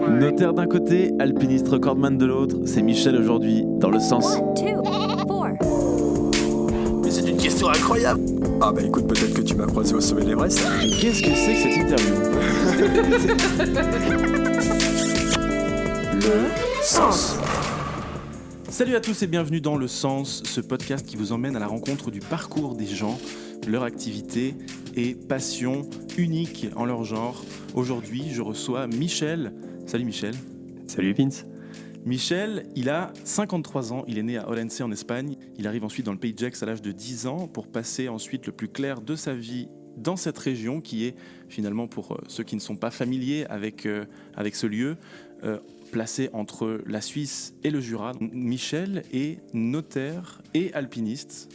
Notaire d'un côté, alpiniste recordman de l'autre, c'est Michel aujourd'hui, dans le sens. 1, 2, 4. Mais c'est une question incroyable. Ah bah écoute, peut-être que tu m'as croisé au sommet de l'Everest. Qu'est-ce que c'est que cette interview? Le sens. Salut à tous et bienvenue dans Le Sens, ce podcast qui vous emmène à la rencontre du parcours des gens, leur activité et passion unique en leur genre. Aujourd'hui, je reçois Michel. Salut Michel. Salut Vince. Michel, il a 53 ans, il est né à Orense en Espagne. Il arrive ensuite dans le pays de Gex à l'âge de 10 ans pour passer ensuite le plus clair de sa vie dans cette région qui est finalement, pour ceux qui ne sont pas familiers avec ce lieu, placé entre la Suisse et le Jura. Michel est notaire et alpiniste.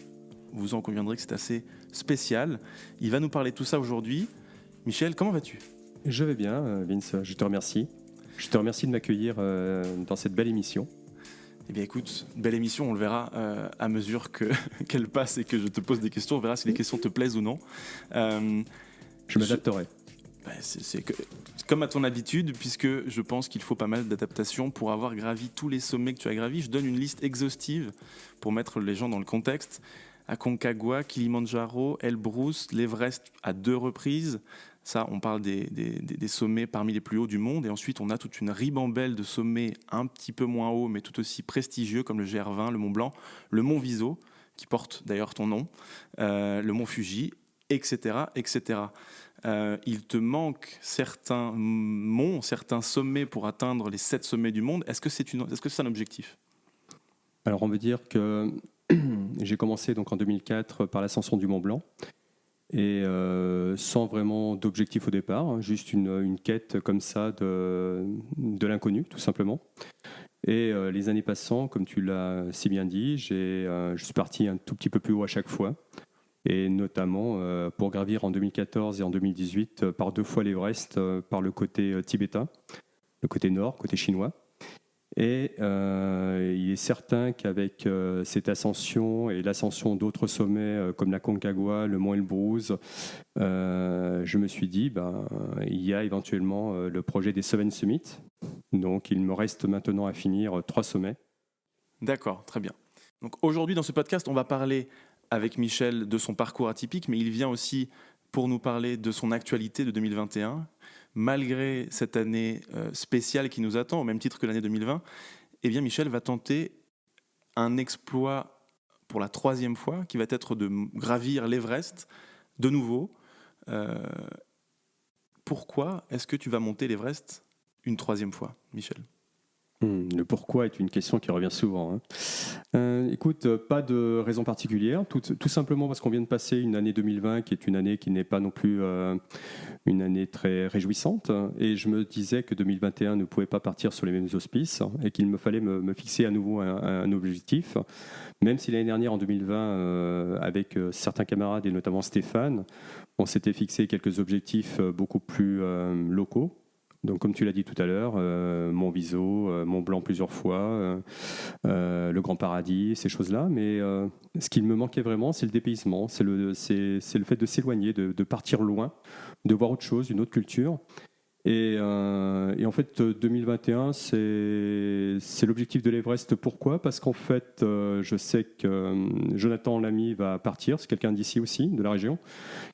Vous en conviendrez que c'est assez spécial. Il va nous parler de tout ça aujourd'hui. Michel, comment vas-tu ? Je vais bien, Vince, je te remercie. Je te remercie de m'accueillir dans cette belle émission. Eh bien écoute, belle émission, on le verra à mesure qu'elle passe et que je te pose des questions. On verra si les questions te plaisent ou non. Je m'adapterai. C'est comme à ton habitude, puisque je pense qu'il faut pas mal d'adaptations pour avoir gravi tous les sommets que tu as gravis. Je donne une liste exhaustive pour mettre les gens dans le contexte. Aconcagua, Kilimanjaro, Elbrus, l'Everest à 2 reprises. Ça, on parle des sommets parmi les plus hauts du monde. Et ensuite, on a toute une ribambelle de sommets un petit peu moins hauts, mais tout aussi prestigieux, comme le GR20, le Mont Blanc, le Mont Viso, qui porte d'ailleurs ton nom, le Mont Fuji, etc., etc. Il te manque certains monts, certains sommets pour atteindre les 7 sommets du monde. Est-ce que c'est un objectif ? Alors, on veut dire que j'ai commencé donc en 2004 par l'ascension du Mont Blanc. Et sans vraiment d'objectif au départ, hein, juste une quête comme ça de l'inconnu, tout simplement. Et les années passant, comme tu l'as si bien dit, je suis parti un tout petit peu plus haut à chaque fois. Et notamment pour gravir en 2014 et en 2018 par 2 fois l'Everest par le côté tibétain, le côté nord, côté chinois. Et il est certain qu'avec cette ascension et l'ascension d'autres sommets comme la Concagua, le Mont Elbrus, je me suis dit, il y a éventuellement le projet des Seven Summits. Donc il me reste maintenant à finir 3 sommets. D'accord, très bien. Donc aujourd'hui dans ce podcast, on va parler avec Michel de son parcours atypique, mais il vient aussi pour nous parler de son actualité de 2021. Malgré cette année spéciale qui nous attend, au même titre que l'année 2020, eh bien Michel va tenter un exploit pour la 3e fois, qui va être de gravir l'Everest de nouveau. Pourquoi est-ce que tu vas monter l'Everest une 3e fois, Michel ? Le pourquoi est une question qui revient souvent. Écoute, pas de raison particulière, tout simplement parce qu'on vient de passer une année 2020 qui est une année qui n'est pas non plus une année très réjouissante, et je me disais que 2021 ne pouvait pas partir sur les mêmes auspices et qu'il me fallait me fixer à nouveau un objectif, même si l'année dernière en 2020 avec certains camarades et notamment Stéphane, on s'était fixé quelques objectifs beaucoup plus locaux. Donc, comme tu l'as dit tout à l'heure, Mont Viso, Mont Blanc plusieurs fois, le Grand Paradis, ces choses-là. Mais ce qui me manquait vraiment, c'est le dépaysement, c'est le fait de s'éloigner, de partir loin, de voir autre chose, une autre culture. Et en fait, 2021, c'est l'objectif de l'Everest. Pourquoi ? Parce qu'en fait, je sais que Jonathan Lamy va partir. C'est quelqu'un d'ici aussi, de la région.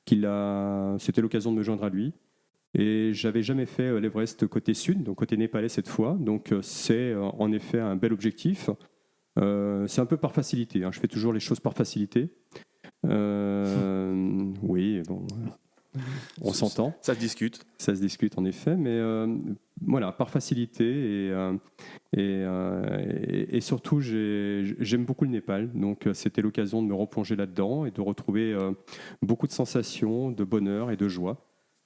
C'était l'occasion de me joindre à lui. Et j'avais jamais fait l'Everest côté sud, donc côté népalais cette fois. Donc c'est en effet un bel objectif. C'est un peu par facilité. Je fais toujours les choses par facilité. Oui, bon, on s'entend. Ça se discute. Ça se discute en effet, mais voilà, par facilité et surtout j'aime beaucoup le Népal. Donc c'était l'occasion de me replonger là-dedans et de retrouver beaucoup de sensations, de bonheur et de joie.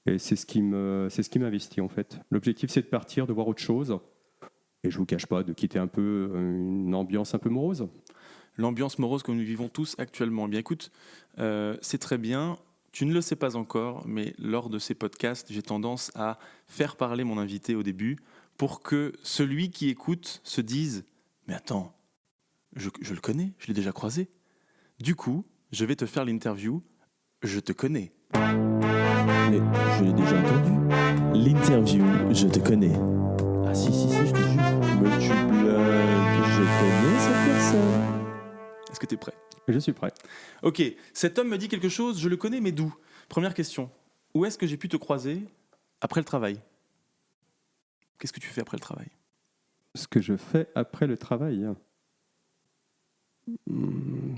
Et c'est ce qui m'investit en fait. L'objectif, c'est de partir, de voir autre chose. Et je ne vous cache pas, de quitter un peu une ambiance un peu morose. L'ambiance morose que nous vivons tous actuellement. Eh bien écoute, c'est très bien. Tu ne le sais pas encore, mais lors de ces podcasts, j'ai tendance à faire parler mon invité au début pour que celui qui écoute se dise « Mais attends, je le connais, je l'ai déjà croisé. » Du coup, je vais te faire l'interview Je te connais. Mais je l'ai déjà entendu. L'interview, je te connais. Ah si, je te jure. Mais tu blagues, je connais cette personne. Est-ce que tu es prêt? Je suis prêt. Ok, cet homme me dit quelque chose, je le connais, mais d'où? Première question. Où est-ce que j'ai pu te croiser après le travail? Qu'est-ce que tu fais après le travail? Ce que je fais après le travail,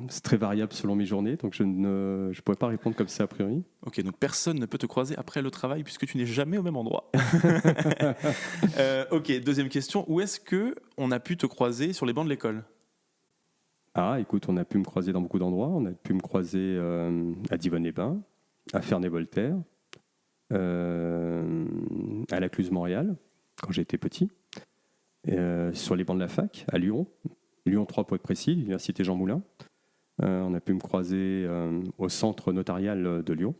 c'est très variable selon mes journées, donc je ne pourrais pas répondre comme ça a priori. Ok, donc personne ne peut te croiser après le travail puisque tu n'es jamais au même endroit. Ok, deuxième question. Où est-ce qu'on a pu te croiser sur les bancs de l'école? Ah, écoute, on a pu me croiser dans beaucoup d'endroits. On a pu me croiser à Divonne-les-Bains, à Ferney-Voltaire, à la Cluse-Montréal, quand j'étais petit, sur les bancs de la fac, à Lyon, Lyon 3 pour être précis, l'université Jean Moulin. On a pu me croiser au centre notarial de Lyon.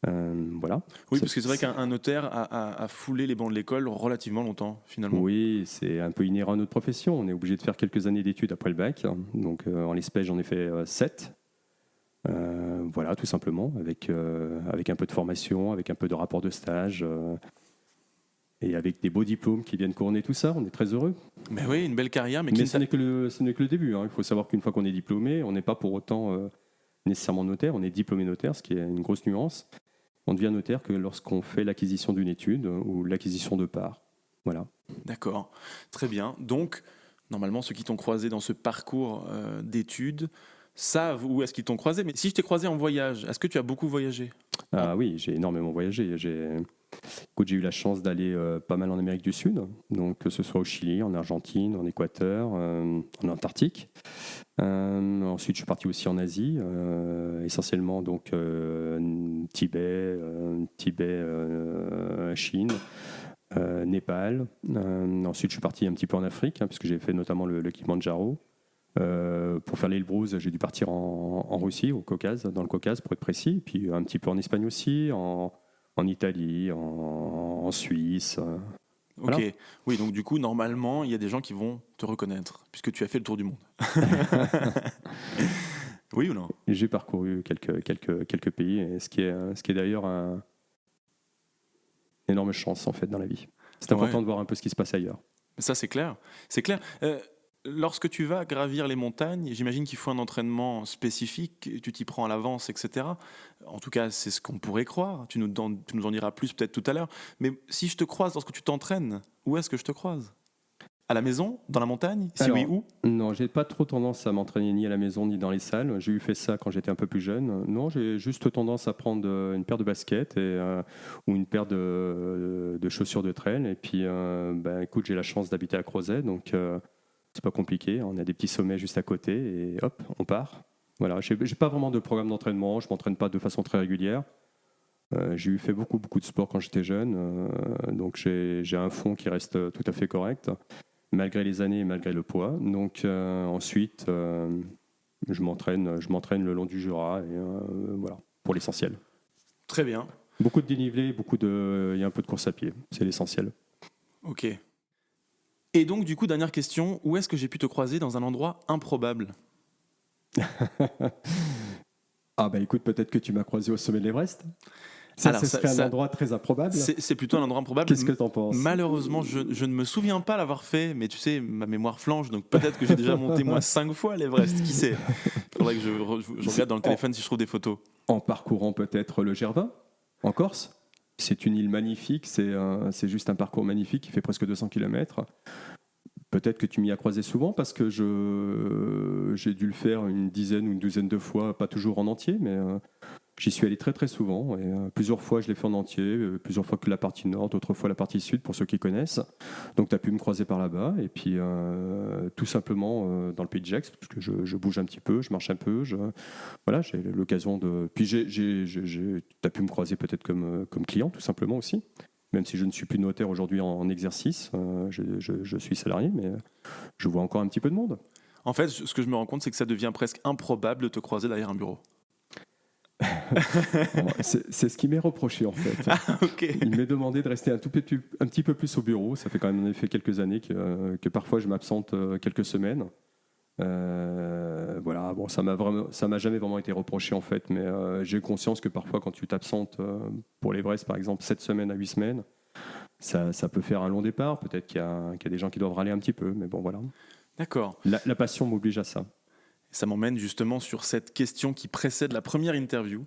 Voilà. Oui, parce que c'est vrai qu'un notaire a foulé les bancs de l'école relativement longtemps, finalement. Oui, c'est un peu inhérent à notre profession. On est obligé de faire quelques années d'études après le bac. Donc, en l'espèce, j'en ai fait 7. Voilà, tout simplement, avec un peu de formation, avec un peu de rapport de stage, et avec des beaux diplômes qui viennent couronner tout ça. On est très heureux. Mais oui, une belle carrière. Mais ce n'est que le début. Il faut savoir qu'une fois qu'on est diplômé, on n'est pas pour autant nécessairement notaire. On est diplômé notaire, ce qui est une grosse nuance. On devient notaire que lorsqu'on fait l'acquisition d'une étude ou l'acquisition de parts. Voilà. D'accord, très bien. Donc, normalement, ceux qui t'ont croisé dans ce parcours d'études savent où est-ce qu'ils t'ont croisé. Mais si je t'ai croisé en voyage, est-ce que tu as beaucoup voyagé? Ah oui, j'ai énormément voyagé. Écoute, j'ai eu la chance d'aller pas mal en Amérique du Sud, donc que ce soit au Chili, en Argentine, en Équateur, en Antarctique. Ensuite, je suis parti aussi en Asie, essentiellement donc Tibet, Chine, Népal. Ensuite, je suis parti un petit peu en Afrique, puisque j'ai fait notamment le Kilimandjaro. Pour faire l'Elbrus, j'ai dû partir en Russie, au Caucase, dans le Caucase pour être précis, puis un petit peu en Espagne aussi, en Italie, en Suisse. Ok, Voilà. oui, donc du coup, normalement, il y a des gens qui vont te reconnaître, puisque tu as fait le tour du monde. Oui ou non? J'ai parcouru quelques pays, et ce qui est d'ailleurs une énorme chance en fait dans la vie. C'est important de voir un peu ce qui se passe ailleurs. Ça, c'est clair. C'est clair. Lorsque tu vas gravir les montagnes, j'imagine qu'il faut un entraînement spécifique, tu t'y prends à l'avance, etc. En tout cas, c'est ce qu'on pourrait croire. Tu nous en diras plus peut-être tout à l'heure. Mais si je te croise lorsque tu t'entraînes, où est-ce que je te croise? À la maison? Dans la montagne? Si oui, où? Non, j'ai pas trop tendance à m'entraîner ni à la maison ni dans les salles. J'ai eu fait ça quand j'étais un peu plus jeune. Non, j'ai juste tendance à prendre une paire de baskets ou une paire de chaussures de trail. Et puis, écoute, j'ai la chance d'habiter à Crozet, donc c'est pas compliqué. On a des petits sommets juste à côté et hop, on part. Voilà, j'ai pas vraiment de programme d'entraînement. Je m'entraîne pas de façon très régulière. J'ai fait beaucoup de sport quand j'étais jeune, donc j'ai un fond qui reste tout à fait correct, malgré les années et malgré le poids. Donc ensuite, je m'entraîne le long du Jura, et voilà, pour l'essentiel. Très bien. Beaucoup de dénivelé, il y a un peu de course à pied, c'est l'essentiel. Ok. Et donc, du coup, dernière question, où est-ce que j'ai pu te croiser dans un endroit improbable? Ah écoute, peut-être que tu m'as croisé au sommet de l'Everest. Ce serait un endroit très improbable. C'est plutôt un endroit improbable. Qu'est-ce que tu en penses? Malheureusement, je ne me souviens pas l'avoir fait, mais tu sais, ma mémoire flanche, donc peut-être que j'ai déjà monté moi 5 fois l'Everest, qui sait? Il faudrait que je regarde dans le téléphone si je trouve des photos. En parcourant peut-être le Gervais, en Corse. C'est une île magnifique, c'est juste un parcours magnifique qui fait presque 200 km. Peut-être que tu m'y as croisé souvent parce que j'ai dû le faire une dizaine ou une douzaine de fois, pas toujours en entier, mais j'y suis allé très souvent. Et plusieurs fois, je l'ai fait en entier, plusieurs fois que la partie nord, d'autres fois la partie sud, pour ceux qui connaissent. Donc, tu as pu me croiser par là-bas. Et puis, tout simplement, dans le pays de Gex, parce que je bouge un petit peu, je marche un peu. Voilà, j'ai l'occasion de... Puis, tu as pu me croiser peut-être comme client, tout simplement aussi. Même si je ne suis plus notaire aujourd'hui en exercice, je suis salarié, mais je vois encore un petit peu de monde. En fait, ce que je me rends compte, c'est que ça devient presque improbable de te croiser derrière un bureau. C'est ce qui m'est reproché en fait. Ah, okay. Il m'est demandé de rester un petit peu plus au bureau. Ça fait quand même en effet quelques années que parfois je m'absente quelques semaines. Voilà, bon, ça m'a jamais vraiment été reproché en fait, mais j'ai conscience que parfois quand tu t'absentes pour l'Everest par exemple 7 semaines à 8 semaines, ça peut faire un long départ. Peut-être qu'il y a des gens qui doivent râler un petit peu, mais bon voilà. D'accord. La passion m'oblige à ça. Ça m'emmène justement sur cette question qui précède la première interview.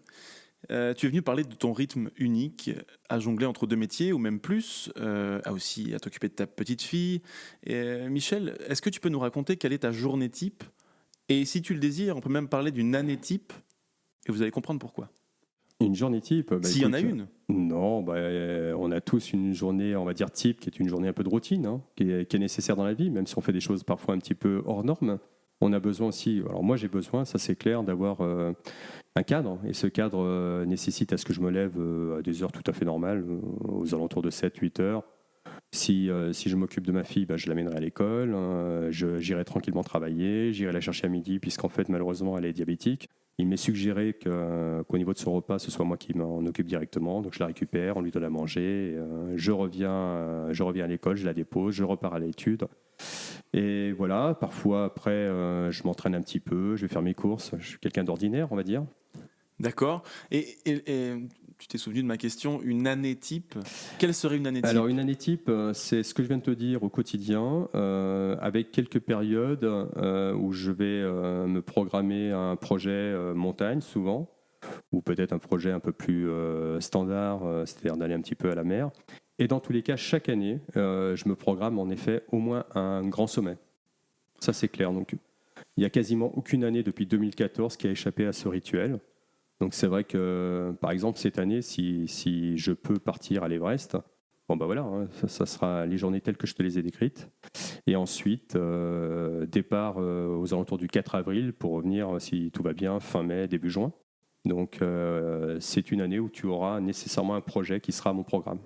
Tu es venu parler de ton rythme unique à jongler entre deux métiers ou même plus, à t'occuper de ta petite fille. Michel, est-ce que tu peux nous raconter quelle est ta journée type? Et si tu le désires, on peut même parler d'une année type et vous allez comprendre pourquoi. Une journée type, S'il y en a une. Non, on a tous une journée, on va dire type, qui est une journée un peu de routine, hein, qui est nécessaire dans la vie, même si on fait des choses parfois un petit peu hors normes. On a besoin aussi, alors moi j'ai besoin, ça c'est clair, d'avoir un cadre. Et ce cadre nécessite à ce que je me lève à des heures tout à fait normales, aux alentours de 7-8 heures. Si je m'occupe de ma fille, je l'amènerai à l'école, j'irai tranquillement travailler, j'irai la chercher à midi, puisqu'en fait malheureusement elle est diabétique. Il m'est suggéré qu'au niveau de son repas, ce soit moi qui m'en occupe directement. Donc je la récupère, on lui donne à manger. Je reviens à l'école, je la dépose, je repars à l'étude. Et voilà, parfois après, je m'entraîne un petit peu, je vais faire mes courses. Je suis quelqu'un d'ordinaire, on va dire. D'accord. Et tu t'es souvenu de ma question, une année type. Quelle serait une année type? Alors une année type, c'est ce que je viens de te dire au quotidien, avec quelques périodes où je vais me programmer un projet montagne souvent, ou peut-être un projet un peu plus standard, c'est-à-dire d'aller un petit peu à la mer. Et dans tous les cas, chaque année, je me programme en effet au moins un grand sommet. Ça c'est clair. Donc il n'y a quasiment aucune année depuis 2014 qui a échappé à ce rituel. Donc c'est vrai que, par exemple, cette année, si je peux partir à l'Everest, bon voilà, hein, ça sera les journées telles que je te les ai décrites. Et ensuite, départ aux alentours du 4 avril pour revenir, si tout va bien, fin mai, début juin. Donc c'est une année où tu auras nécessairement un projet qui sera à mon programme.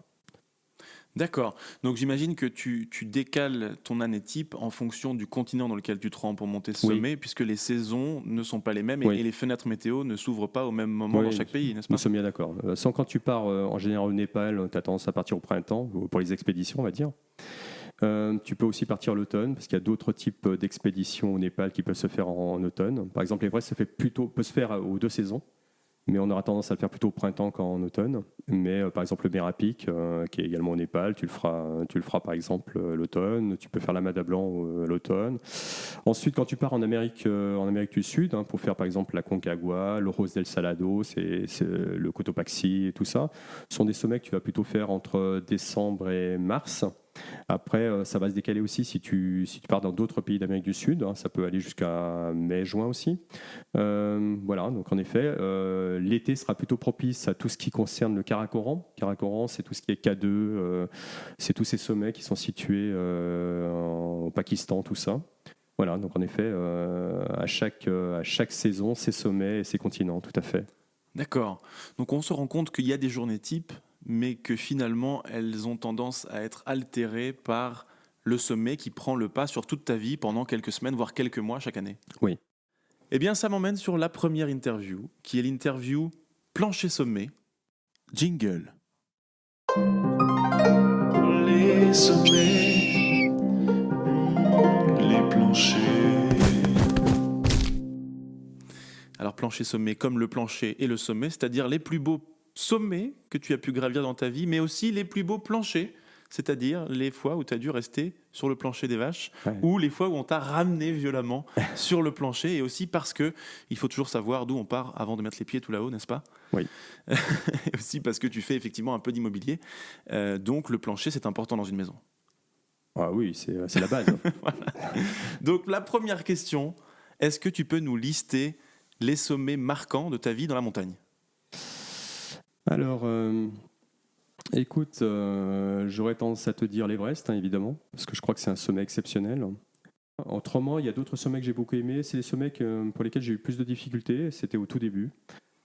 D'accord. Donc j'imagine que tu décales ton année type en fonction du continent dans lequel tu te rends pour monter ce sommet, puisque les saisons ne sont pas les mêmes et les fenêtres météo ne s'ouvrent pas au même moment dans chaque pays, n'est-ce pas? Nous sommes bien d'accord. Sans quand tu pars en général au Népal, tu as tendance à partir au printemps, pour les expéditions, on va dire. Tu peux aussi partir l'automne, parce qu'il y a d'autres types d'expéditions au Népal qui peuvent se faire en automne. Par exemple, l'Everest peut se faire aux 2 saisons. Mais on aura tendance à le faire plutôt au printemps qu'en automne. Mais par exemple, le Merapic, qui est également au Népal, tu le feras par exemple l'automne. Tu peux faire la Mada Blanc l'automne. Ensuite, quand tu pars en Amérique du Sud, pour faire par exemple la Concagua, le Rose del Salado, c'est le Cotopaxi et tout ça, ce sont des sommets que tu vas plutôt faire entre décembre et mars. Après, ça va se décaler aussi si tu pars dans d'autres pays d'Amérique du Sud. Ça peut aller jusqu'à mai-juin aussi. Voilà, donc en effet, l'été sera plutôt propice à tout ce qui concerne le Karakoram. Karakoram, c'est tout ce qui est K2, c'est tous ces sommets qui sont situés au Pakistan, tout ça. Voilà, donc en effet, à chaque saison, ces sommets et ces continents, tout à fait. D'accord. Donc on se rend compte qu'il y a des journées types, mais que finalement elles ont tendance à être altérées par le sommet qui prend le pas sur toute ta vie pendant quelques semaines, voire quelques mois chaque année. Oui. Eh bien, ça m'emmène sur la première interview, qui est l'interview plancher-sommet. Jingle. Les sommets, les planchers. Alors plancher-sommet comme le plancher et le sommet, c'est-à-dire les plus beaux sommets que tu as pu gravir dans ta vie, mais aussi les plus beaux planchers, c'est-à-dire les fois où tu as dû rester sur le plancher des vaches, ou les fois où on t'a ramené violemment sur le plancher, et aussi parce que il faut toujours savoir d'où on part avant de mettre les pieds tout là-haut, n'est-ce pas? Oui. Et aussi parce que tu fais effectivement un peu d'immobilier, donc le plancher c'est important dans une maison. Ah oui, c'est la base. Voilà. Donc la première question, est-ce que tu peux nous lister les sommets marquants de ta vie dans la montagne? Alors, écoute, j'aurais tendance à te dire l'Everest, évidemment, parce que je crois que c'est un sommet exceptionnel. Autrement, il y a d'autres sommets que j'ai beaucoup aimés. C'est les sommets pour lesquels j'ai eu plus de difficultés. C'était au tout début.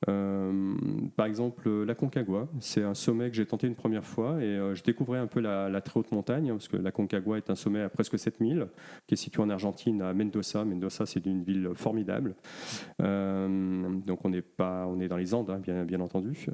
Par exemple, la Concagua, c'est un sommet que j'ai tenté une première fois et je découvrais un peu la très haute montagne, parce que la Concagua est un sommet à presque 7000, qui est situé en Argentine, à Mendoza. Mendoza, c'est une ville formidable. Donc on est dans les Andes, bien entendu.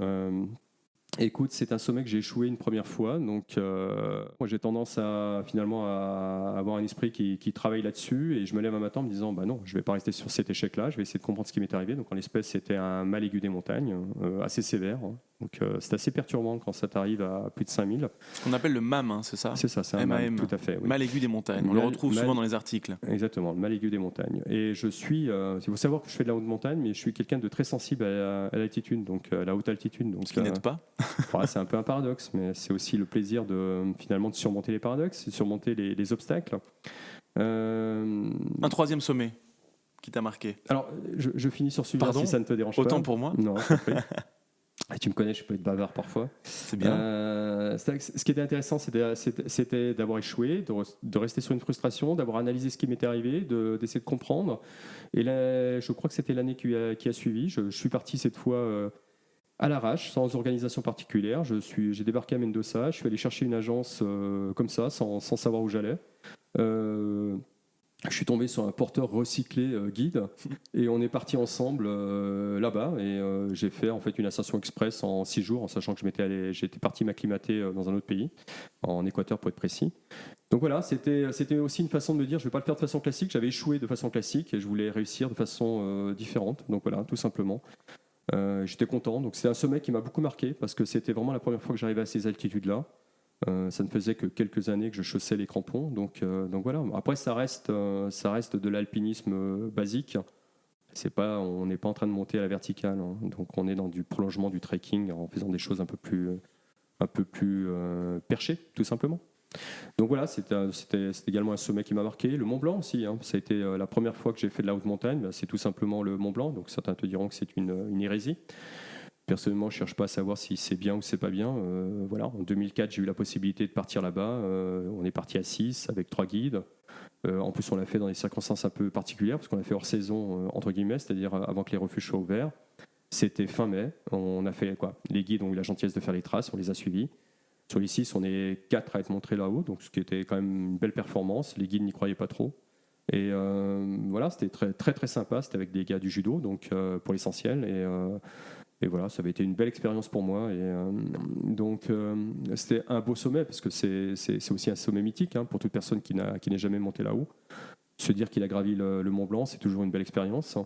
Écoute, c'est un sommet que j'ai échoué une première fois, donc moi j'ai tendance à finalement à avoir un esprit qui travaille là-dessus, et je me lève un matin en me disant bah non, je vais pas rester sur cet échec-là, je vais essayer de comprendre ce qui m'est arrivé. Donc en l'espèce, c'était un mal aigu des montagnes, assez sévère, hein. Donc c'est assez perturbant quand ça t'arrive à plus de 5000. On appelle le MAM, hein, c'est ça? C'est ça, c'est un mal, MAM. tout à fait. Oui. Mal aigu des montagnes. On le retrouve souvent dans les articles. Exactement, le mal aigu des montagnes. Et je suis, il faut savoir que je fais de la haute montagne, mais je suis quelqu'un de très sensible à l'altitude, donc à la haute altitude. Donc, Ce qui n'aide pas. C'est un peu un paradoxe, mais c'est aussi le plaisir finalement de surmonter les paradoxes, de surmonter les obstacles. Un troisième sommet qui t'a marqué? Alors, je finis sur celui-là. Pardon, si ça ne te dérange pas. Autant pour moi. Non, et tu me connais, je peux être bavard parfois. C'est bien. Ce qui était intéressant, c'était d'avoir échoué, de rester sur une frustration, d'avoir analysé ce qui m'était arrivé, d'essayer de comprendre. Et là, je crois que c'était l'année qui a suivi. Je suis parti cette fois à l'arrache, sans organisation particulière. J'ai débarqué à Mendoza, je suis allé chercher une agence comme ça, sans savoir où j'allais. Je suis tombé sur un porteur recyclé guide, et on est parti ensemble là-bas, et j'ai fait en fait une ascension express en 6 jours, en sachant que j'étais parti m'acclimater dans un autre pays, en Équateur pour être précis. Donc voilà, c'était aussi une façon de me dire je ne vais pas le faire de façon classique. J'avais échoué de façon classique et je voulais réussir de façon différente. Donc voilà, tout simplement. J'étais content. Donc c'est un sommet qui m'a beaucoup marqué parce que c'était vraiment la première fois que j'arrivais à ces altitudes-là. Ça ne faisait que quelques années que je chaussais les crampons. Donc voilà. Après, ça reste de l'alpinisme basique. On n'est pas en train de monter à la verticale, hein. Donc on est dans du prolongement du trekking en faisant des choses un peu plus perchées, tout simplement. Donc voilà, c'était également un sommet qui m'a marqué. Le Mont Blanc aussi, hein. Ça a été la première fois que j'ai fait de la haute montagne. C'est tout simplement le Mont Blanc. Donc certains te diront que c'est une hérésie. Personnellement, je ne cherche pas à savoir si c'est bien ou c'est pas bien. Voilà. En 2004, j'ai eu la possibilité de partir là-bas. On est parti à 6 avec 3 guides. En plus, on l'a fait dans des circonstances un peu particulières parce qu'on l'a fait hors saison, entre guillemets, c'est-à-dire avant que les refuges soient ouverts. C'était fin mai. On a fait quoi? Les guides ont eu la gentillesse de faire les traces, on les a suivis. Sur les 6, on est 4 à être montrés là-haut, donc ce qui était quand même une belle performance. Les guides n'y croyaient pas trop. Et voilà, c'était très, très, très sympa. C'était avec des gars du judo, donc pour l'essentiel. Et voilà, ça avait été une belle expérience pour moi. Et donc, c'était un beau sommet, parce que c'est aussi un sommet mythique, hein, pour toute personne qui n'est jamais montée là-haut. Se dire qu'il a gravi le Mont Blanc, c'est toujours une belle expérience.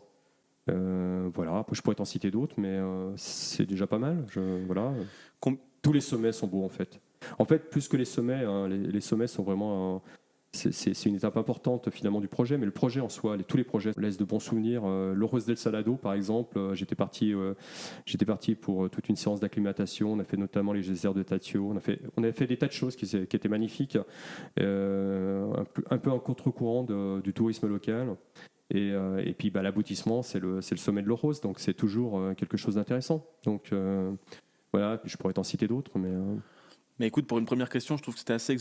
Voilà, après, je pourrais t'en citer d'autres, mais c'est déjà pas mal. Voilà. Tous les sommets sont beaux, en fait. En fait, plus que les sommets, hein, les sommets sont vraiment... c'est une étape importante finalement du projet, mais le projet en soi, tous les projets laissent de bons souvenirs. L'Oros del Salado, par exemple, j'étais parti pour toute une séance d'acclimatation. On a fait notamment les geysers de Tatio. On a fait des tas de choses qui étaient magnifiques, un peu en contre-courant du tourisme local. Et puis l'aboutissement, c'est le sommet de l'Oros, donc c'est toujours quelque chose d'intéressant. Donc voilà, puis je pourrais t'en citer d'autres, mais... Mais écoute, pour une première question, je trouve que c'était assez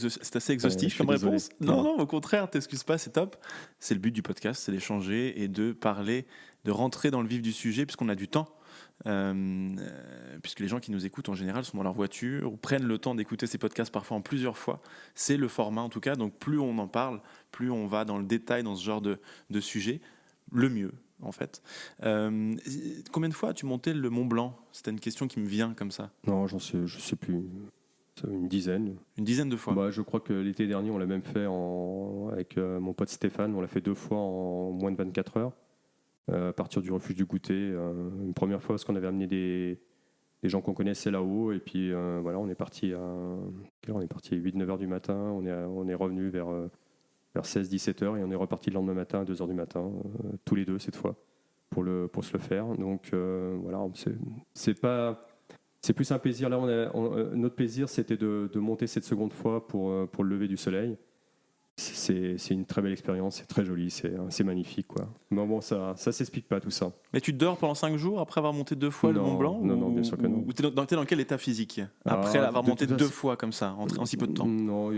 exhaustif comme désolé. réponse. Non, au contraire, t'excuses pas, c'est top. C'est le but du podcast, c'est d'échanger et de parler, de rentrer dans le vif du sujet, puisqu'on a du temps. Puisque les gens qui nous écoutent en général sont dans leur voiture ou prennent le temps d'écouter ces podcasts parfois en plusieurs fois. C'est le format en tout cas, donc plus on en parle, plus on va dans le détail dans ce genre de sujet, le mieux en fait. Combien de fois as-tu monté le Mont Blanc? C'était une question qui me vient comme ça. Non, je sais plus. Une dizaine. Une dizaine de fois. Bah, je crois que l'été dernier, on l'a même fait avec mon pote Stéphane. On l'a fait 2 fois en moins de 24 heures. À partir du refuge du Goûter. Une première fois parce qu'on avait amené des gens qu'on connaissait là-haut. Et puis voilà, on est parti à 8-9 heures du matin. On est revenu vers 16-17 heures et on est reparti le lendemain matin à 2 heures du matin. Tous les deux cette fois pour se le faire. Donc voilà, c'est plus un plaisir. Là, notre plaisir, c'était de monter cette seconde fois pour le lever du soleil. C'est une très belle expérience, c'est très joli, c'est magnifique, quoi. Mais bon, ça s'explique pas tout ça. Mais tu dors pendant 5 jours après avoir monté 2 fois le Mont Blanc? Non, bien sûr que non. Ou t'es dans quel état physique après avoir monté 2 fois comme ça, en si peu de temps? Non,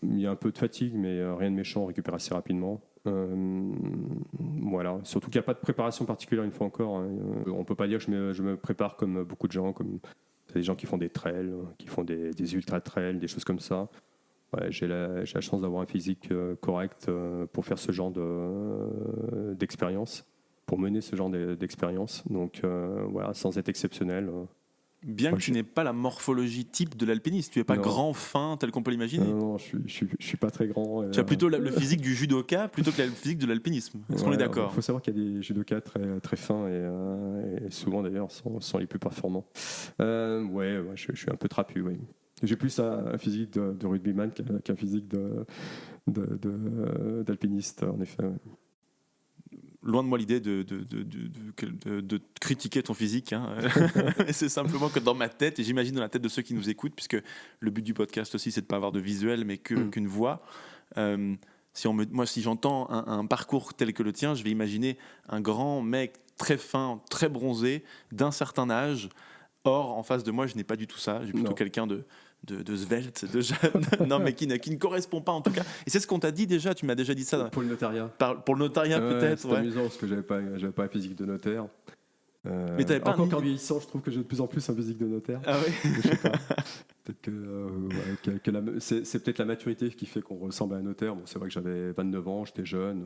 il y a un peu de fatigue, mais rien de méchant, on récupère assez rapidement. Voilà. Surtout qu'il n'y a pas de préparation particulière une fois encore, hein. On ne peut pas dire que je me prépare comme beaucoup de gens, comme des gens qui font des trails, qui font des ultra-trails, des choses comme ça. Ouais, j'ai la chance d'avoir un physique correct pour faire ce genre d'expérience, pour mener ce genre d'expérience. Donc voilà, sans être exceptionnel, Bien que tu n'aies pas la morphologie type de l'alpiniste, tu n'es pas Non. grand, fin, tel qu'on peut l'imaginer. Non, je suis pas très grand. Tu as plutôt le physique du judoka plutôt que le physique de l'alpinisme. Est-ce qu'on est d'accord? Il faut savoir qu'il y a des judokas très, très fins et souvent d'ailleurs sont les plus performants. Je suis un peu trapu, oui. J'ai plus un physique de rugbyman qu'un physique d'alpiniste, en effet. Ouais. Loin de moi l'idée de critiquer ton physique. Hein. C'est simplement que dans ma tête, et j'imagine dans la tête de ceux qui nous écoutent, puisque le but du podcast aussi, c'est de ne pas avoir de visuel, mais qu'une voix. Si j'entends un parcours tel que le tien, je vais imaginer un grand mec très fin, très bronzé, d'un certain âge. Or, en face de moi, je n'ai pas du tout ça. J'ai plutôt quelqu'un de svelte, non, mais qui ne correspond pas en tout cas. Et c'est ce qu'on t'a dit déjà, tu m'as déjà dit ça. Pour le notariat. Pour le notariat peut-être. C'est amusant parce que j'avais pas un physique de notaire. Mais t'avais pas encore qu'en vieillissant, je trouve que j'ai de plus en plus un physique de notaire. Ah oui. Je sais pas. Peut-être que c'est peut-être la maturité qui fait qu'on ressemble à un notaire. Bon, c'est vrai que j'avais 29 ans, j'étais jeune.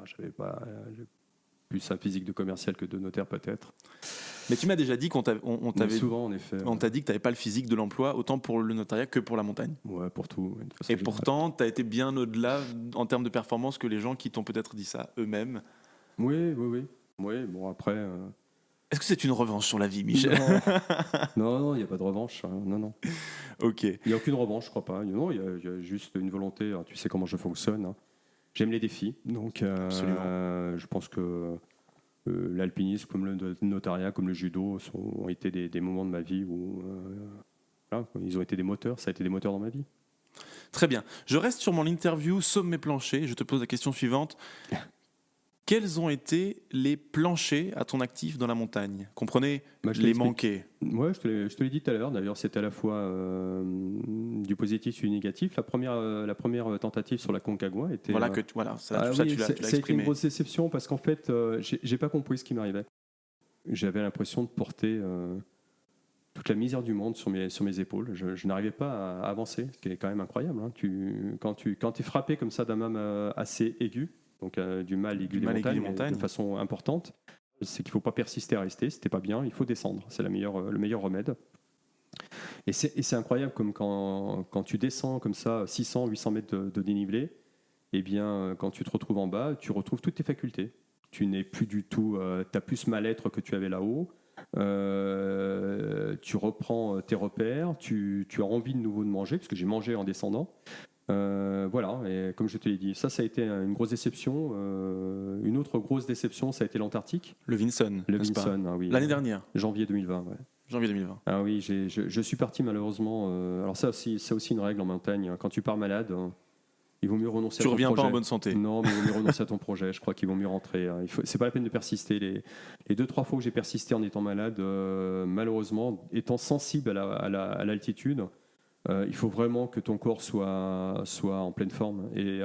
J'avais pas plus un physique de commercial que de notaire peut-être. Mais tu m'as déjà dit qu'on t'avait souvent en effet. On t'a dit que tu n'avais pas le physique de l'emploi, autant pour le notariat que pour la montagne. Ouais, pour tout. Et pourtant, tu as été bien au-delà en termes de performance que les gens qui t'ont peut-être dit ça eux-mêmes. Oui. Bon, après. Est-ce que c'est une revanche sur la vie, Michel? Non, il n'y a pas de revanche. Non. Ok. Il n'y a aucune revanche, je crois pas. Non, il y a juste une volonté. Tu sais comment je fonctionne. Hein. J'aime les défis. Donc, je pense que l'alpinisme, comme le notariat, comme le judo, ont été des moments de ma vie où ils ont été des moteurs. Ça a été des moteurs dans ma vie. Très bien. Je reste sur mon interview sommet plancher. Je te pose la question suivante. Quels ont été les planchers à ton actif dans la montagne? Comprenez, les manquer. Ouais, je te l'ai dit tout à l'heure. D'ailleurs, c'était à la fois du positif et du négatif. La première tentative sur la Concagua était. Tu l'as exprimé. Ça a été une grosse déception parce qu'en fait, j'ai pas compris ce qui m'arrivait. J'avais l'impression de porter toute la misère du monde sur mes épaules. Je n'arrivais pas à avancer, ce qui est quand même incroyable. Hein. Quand tu es frappé comme ça d'un mal assez aigu, donc du mal aigu des montagnes, de façon importante, c'est qu'il ne faut pas persister à rester. C'était pas bien, il faut descendre. C'est le meilleur remède. Et c'est incroyable comme quand tu descends comme ça 600, 800 mètres de dénivelé, et bien quand tu te retrouves en bas, tu retrouves toutes tes facultés. Tu n'es plus du tout, tu as plus ce mal-être que tu avais là-haut. Tu reprends tes repères, tu as envie de nouveau de manger, parce que j'ai mangé en descendant. Voilà, et comme je te l'ai dit, ça a été une grosse déception. Une autre grosse déception, ça a été l'Antarctique. Le Vinson. Oui. L'année dernière. Janvier 2020, ouais. Janvier 2020. Ah oui, je suis parti malheureusement. Alors ça aussi, c'est aussi une règle en montagne. Quand tu pars malade, il vaut mieux renoncer à ton projet. Tu reviens pas en bonne santé. Non, mais il vaut mieux renoncer à ton projet. Je crois qu'il vaut mieux rentrer. C'est pas la peine de persister. Les 2-3 fois que j'ai persisté en étant malade, malheureusement, étant sensible à l'altitude, il faut vraiment que ton corps soit en pleine forme. Et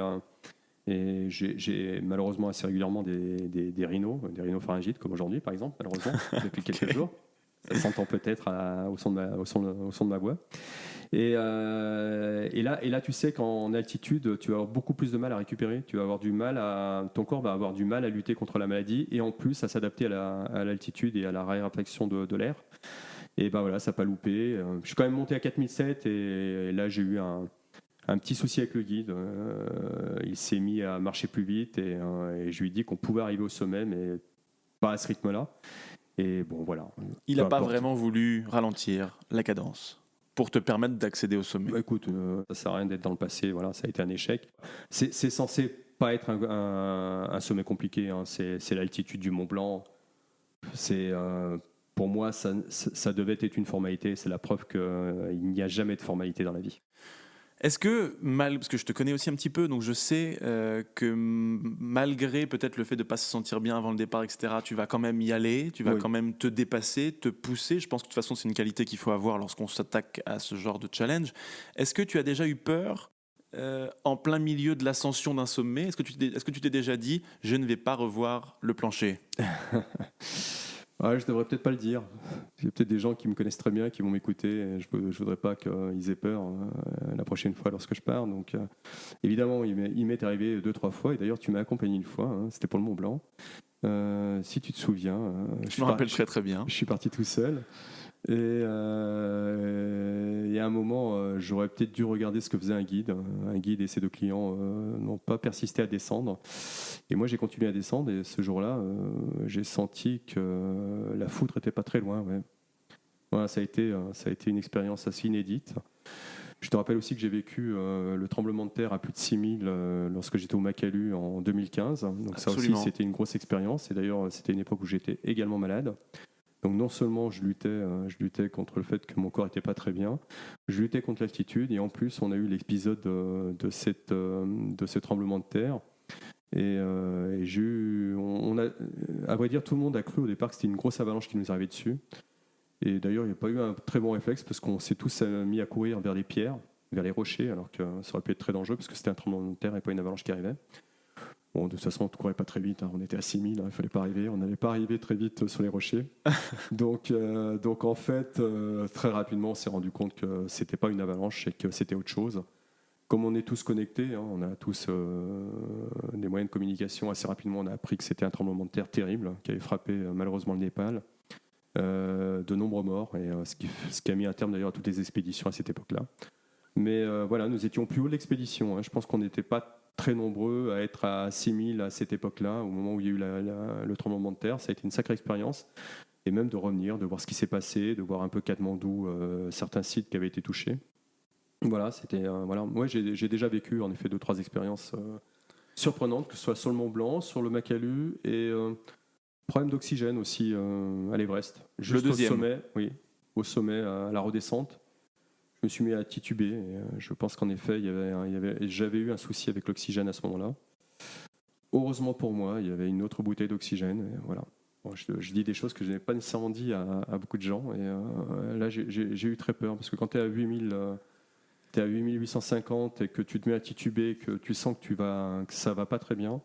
j'ai malheureusement assez régulièrement des rhinopharyngites, comme aujourd'hui par exemple, malheureusement, depuis quelques jours. Ça s'entend peut-être au son de ma voix. Et là, tu sais qu'en altitude, tu vas avoir beaucoup plus de mal à récupérer. Ton corps va avoir du mal à lutter contre la maladie et en plus à s'adapter à l'altitude et à la raréfaction de l'air. Et ben voilà, ça n'a pas loupé. Je suis quand même monté à 4007 et là j'ai eu un petit souci avec le guide. Il s'est mis à marcher plus vite et je lui ai dit qu'on pouvait arriver au sommet, mais pas à ce rythme-là. Et bon, voilà. Il n'a pas vraiment voulu ralentir la cadence pour te permettre d'accéder au sommet. Bah, écoute, ça sert à rien d'être dans le passé. Voilà, ça a été un échec. C'est censé pas être un sommet compliqué. Hein. C'est l'altitude du Mont Blanc. Pour moi, ça devait être une formalité. C'est la preuve qu'il n'y a jamais de formalité dans la vie. Est-ce que, parce que je te connais aussi un petit peu, donc je sais que malgré peut-être le fait de ne pas se sentir bien avant le départ, etc., tu vas quand même y aller, tu vas quand même te dépasser, te pousser. Je pense que de toute façon, c'est une qualité qu'il faut avoir lorsqu'on s'attaque à ce genre de challenge. Est-ce que tu as déjà eu peur en plein milieu de l'ascension d'un sommet? Est-ce que tu t'es déjà dit « je ne vais pas revoir le plancher » Je devrais peut-être pas le dire. Il y a peut-être des gens qui me connaissent très bien, qui vont m'écouter. Je voudrais pas qu'ils aient peur la prochaine fois lorsque je pars. Donc, évidemment, il m'est arrivé 2-3 fois. Et d'ailleurs, tu m'as accompagné une fois. Hein, c'était pour le Mont Blanc. Si tu te souviens, Je me rappelle très très bien. je suis parti tout seul. Et à un moment, j'aurais peut-être dû regarder ce que faisait un guide. Un guide et ses deux clients n'ont pas persisté à descendre. Et moi, j'ai continué à descendre. Et ce jour-là, j'ai senti que la foudre n'était pas très loin. Ouais. Voilà, ça a été une expérience assez inédite. Je te rappelle aussi que j'ai vécu le tremblement de terre à plus de 6000 lorsque j'étais au Makalu en 2015. Donc Absolument. ça aussi, c'était une grosse expérience. Et d'ailleurs, c'était une époque où j'étais également malade. Donc non seulement je luttais contre le fait que mon corps n'était pas très bien, je luttais contre l'altitude et en plus on a eu l'épisode de ce tremblement de terre. Et à vrai dire, tout le monde a cru au départ que c'était une grosse avalanche qui nous arrivait dessus. Et d'ailleurs, il n'y a pas eu un très bon réflexe parce qu'on s'est tous mis à courir vers les pierres, vers les rochers, alors que ça aurait pu être très dangereux parce que c'était un tremblement de terre et pas une avalanche qui arrivait. Bon, de toute façon, on ne courait pas très vite, hein. On était à 6000, il ne fallait pas arriver. On n'allait pas arriver très vite sur les rochers. Donc en fait, très rapidement, on s'est rendu compte que ce n'était pas une avalanche et que c'était autre chose. Comme on est tous connectés, hein, on a tous des moyens de communication, assez rapidement, on a appris que c'était un tremblement de terre terrible qui avait frappé malheureusement le Népal. De nombreux morts, et ce qui a mis un terme d'ailleurs à toutes les expéditions à cette époque-là. Mais voilà, nous étions plus haut de l'expédition. Hein. Je pense qu'on n'était pas très nombreux à être à 6000 à cette époque-là, au moment où il y a eu le tremblement de terre. Ça a été une sacrée expérience. Et même de revenir, de voir ce qui s'est passé, de voir un peu Katmandou, certains sites qui avaient été touchés. Voilà, c'était. Voilà. Moi, j'ai déjà vécu en effet 2-3 expériences surprenantes, que ce soit sur le Mont Blanc, sur le Makalu et. Problème d'oxygène aussi à l'Everest. Juste Le deuxième. Au sommet, oui, au sommet, à la redescente. Je me suis mis à tituber. Et, je pense qu'en effet, j'avais eu un souci avec l'oxygène à ce moment-là. Heureusement pour moi, il y avait une autre bouteille d'oxygène. Et voilà. Bon, je dis des choses que je n'ai pas nécessairement dit à beaucoup de gens. Et là, j'ai eu très peur parce que quand tu es à 8000. Tu es à 8850 et que tu te mets à tituber, que tu sens que ça va pas très bien.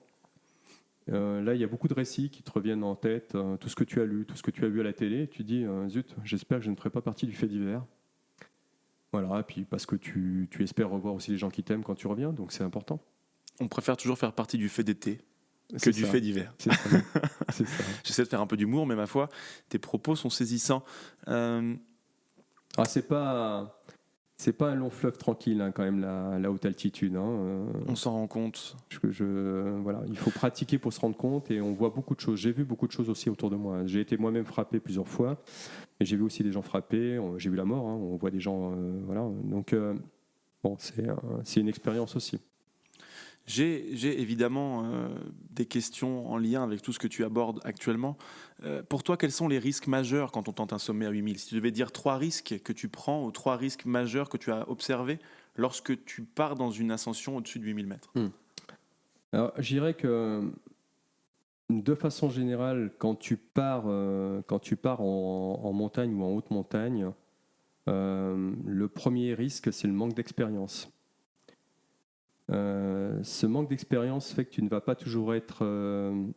Là, il y a beaucoup de récits qui te reviennent en tête, tout ce que tu as lu, tout ce que tu as vu à la télé, et tu dis, zut, j'espère que je ne ferai pas partie du fait divers. Voilà, et puis parce que tu espères revoir aussi les gens qui t'aiment quand tu reviens, donc c'est important. On préfère toujours faire partie du fait d'été que C'est du ça. fait divers. C'est ça. C'est ça. J'essaie de faire un peu d'humour, mais ma foi, tes propos sont saisissants. Ah, c'est pas un long fleuve tranquille, hein, quand même, la haute altitude. Hein. On s'en rend compte. Voilà, il faut pratiquer pour se rendre compte et on voit beaucoup de choses. J'ai vu beaucoup de choses aussi autour de moi. J'ai été moi-même frappé plusieurs fois et j'ai vu aussi des gens frappés. J'ai vu la mort. Hein. On voit des gens, voilà. Donc bon, c'est une expérience aussi. J'ai évidemment des questions en lien avec tout ce que tu abordes actuellement. Pour toi, quels sont les risques majeurs quand on tente un sommet à 8000 ? Si tu devais dire 3 risques que tu prends ou 3 risques majeurs que tu as observés lorsque tu pars dans une ascension au-dessus de 8000 mètres. Alors, je dirais que de façon générale, quand tu pars en montagne ou en haute montagne, le premier risque, c'est le manque d'expérience. Ce manque d'expérience fait que tu ne vas pas toujours être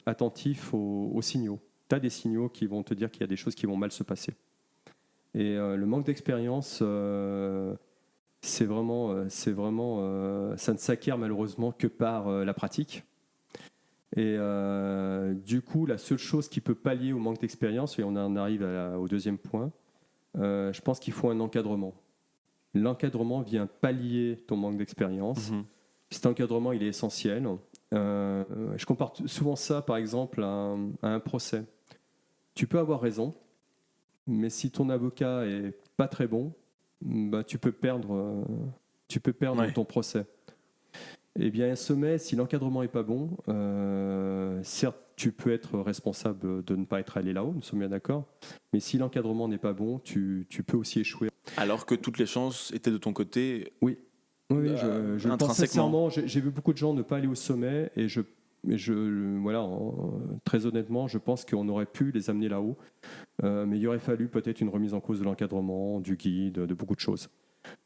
attentif aux signaux. Tu as des signaux qui vont te dire qu'il y a des choses qui vont mal se passer. Et le manque d'expérience, c'est vraiment, ça ne s'acquiert malheureusement que par la pratique. Et du coup, la seule chose qui peut pallier au manque d'expérience, et on en arrive au deuxième point, je pense qu'il faut un encadrement. L'encadrement vient pallier ton manque d'expérience. Cet encadrement, il est essentiel. Je compare souvent ça, par exemple, à un procès. Tu peux avoir raison, mais si ton avocat est pas très bon, bah, tu peux perdre Ouais. ton procès. Eh bien, un sommet, si l'encadrement est pas bon, certes, tu peux être responsable de ne pas être allé là-haut, nous sommes bien d'accord, mais si l'encadrement n'est pas bon, tu peux aussi échouer. Alors que toutes les chances étaient de ton côté. Oui, je le pense sincèrement. J'ai vu beaucoup de gens ne pas aller au sommet et voilà, très honnêtement, je pense qu'on aurait pu les amener là-haut, mais il aurait fallu peut-être une remise en cause de l'encadrement, du guide, de beaucoup de choses.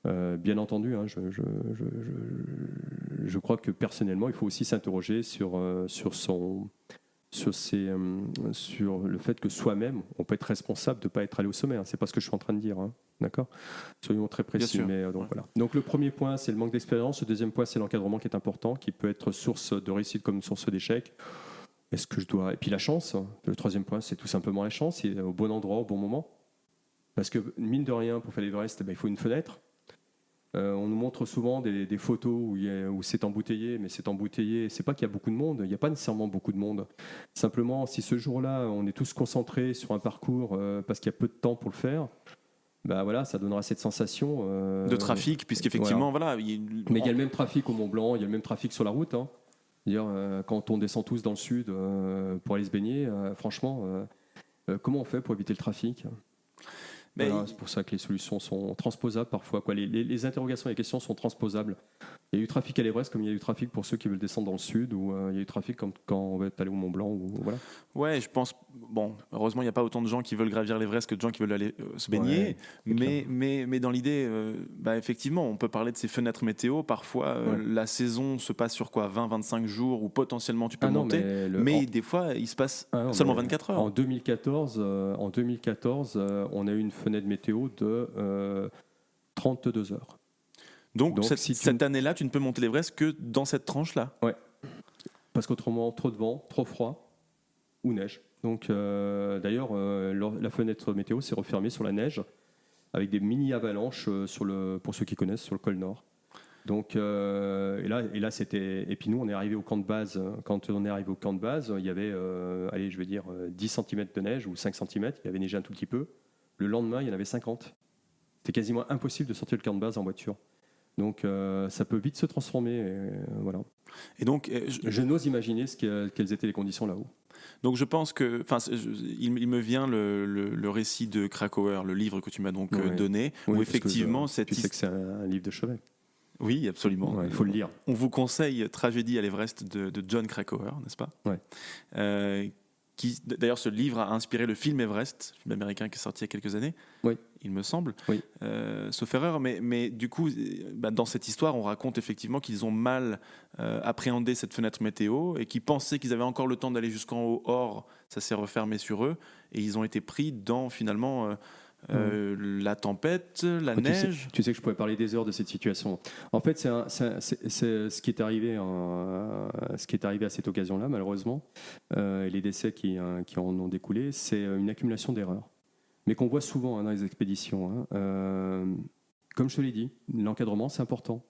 Bien entendu, hein, je crois que personnellement, il faut aussi s'interroger sur le fait que soi-même, on peut être responsable de ne pas être allé au sommet. Hein. C'est pas ce que je suis en train de dire, hein. D'accord ? Soyons très précis. Bien sûr. Mais, donc, voilà. Donc le premier point, c'est le manque d'expérience. Le deuxième point, c'est l'encadrement qui est important, qui peut être source de réussite comme source d'échec. Est-ce que je dois... Et puis la chance, hein. Le troisième point, c'est tout simplement la chance, c'est au bon endroit, au bon moment. Parce que, mine de rien, pour faire l'Everest, il faut une fenêtre. On nous montre souvent des photos où c'est embouteillé, mais c'est embouteillé. C'est pas qu'il y a beaucoup de monde, il n'y a pas nécessairement beaucoup de monde. Simplement, si ce jour-là, on est tous concentrés sur un parcours parce qu'il y a peu de temps pour le faire, voilà, ça donnera cette sensation de trafic, puisqu'effectivement, voilà. Mais il y a le même trafic au Mont Blanc, il y a le même trafic sur la route. Hein. Dire, quand on descend tous dans le sud pour aller se baigner, franchement, comment on fait pour éviter le trafic ? Voilà, c'est pour ça que les solutions sont transposables parfois. Quoi. Les interrogations et les questions sont transposables. Il y a eu trafic à l'Everest comme il y a eu trafic pour ceux qui veulent descendre dans le sud, ou il y a eu trafic quand on veut aller au Mont Blanc. Voilà. Ouais, je pense. Bon, heureusement, il n'y a pas autant de gens qui veulent gravir l'Everest que de gens qui veulent aller se baigner. Ouais, mais dans l'idée, effectivement, on peut parler de ces fenêtres météo. Parfois, la saison se passe sur quoi, 20-25 jours, où potentiellement tu peux monter. Mais des fois, il se passe seulement 24 heures. En 2014, on a eu une fenêtre météo de 32 heures. Donc cette année-là, tu ne peux monter l'Everest que dans cette tranche-là. Ouais. Parce qu'autrement, trop de vent, trop froid ou neige. Donc d'ailleurs, la fenêtre météo s'est refermée sur la neige avec des mini-avalanches pour ceux qui connaissent, sur le col Nord. Donc, et là, c'était... Et puis nous, on est arrivé au camp de base. Quand on est arrivé au camp de base, il y avait, 10 cm de neige ou 5 cm. Il y avait neigé un tout petit peu. Le lendemain, il y en avait 50. C'était quasiment impossible de sortir le camp de base en voiture. Donc ça peut vite se transformer, voilà. Et donc, je n'ose imaginer quelles étaient les conditions là-haut. Donc je pense que, il me vient le récit de Krakauer, le livre que tu m'as donc donné, où effectivement tu sais que c'est un livre de chevet. Oui, absolument. Il faut le lire. On vous conseille Tragédie à l'Everest de John Krakauer, n'est-ce pas ? Ouais. Qui, d'ailleurs, ce livre a inspiré le film Everest, film américain qui est sorti il y a quelques années, il me semble, sauf erreur. Mais du coup, dans cette histoire, on raconte effectivement qu'ils ont mal appréhendé cette fenêtre météo et qu'ils pensaient qu'ils avaient encore le temps d'aller jusqu'en haut. Or, ça s'est refermé sur eux et ils ont été pris dans, finalement... la tempête, la neige. Tu sais que je pourrais parler des heures de cette situation. En fait, c'est ce qui est arrivé à cette occasion-là, malheureusement, et les décès qui en ont découlé, c'est une accumulation d'erreurs, mais qu'on voit souvent dans les expéditions. Comme je te l'ai dit, l'encadrement, c'est important.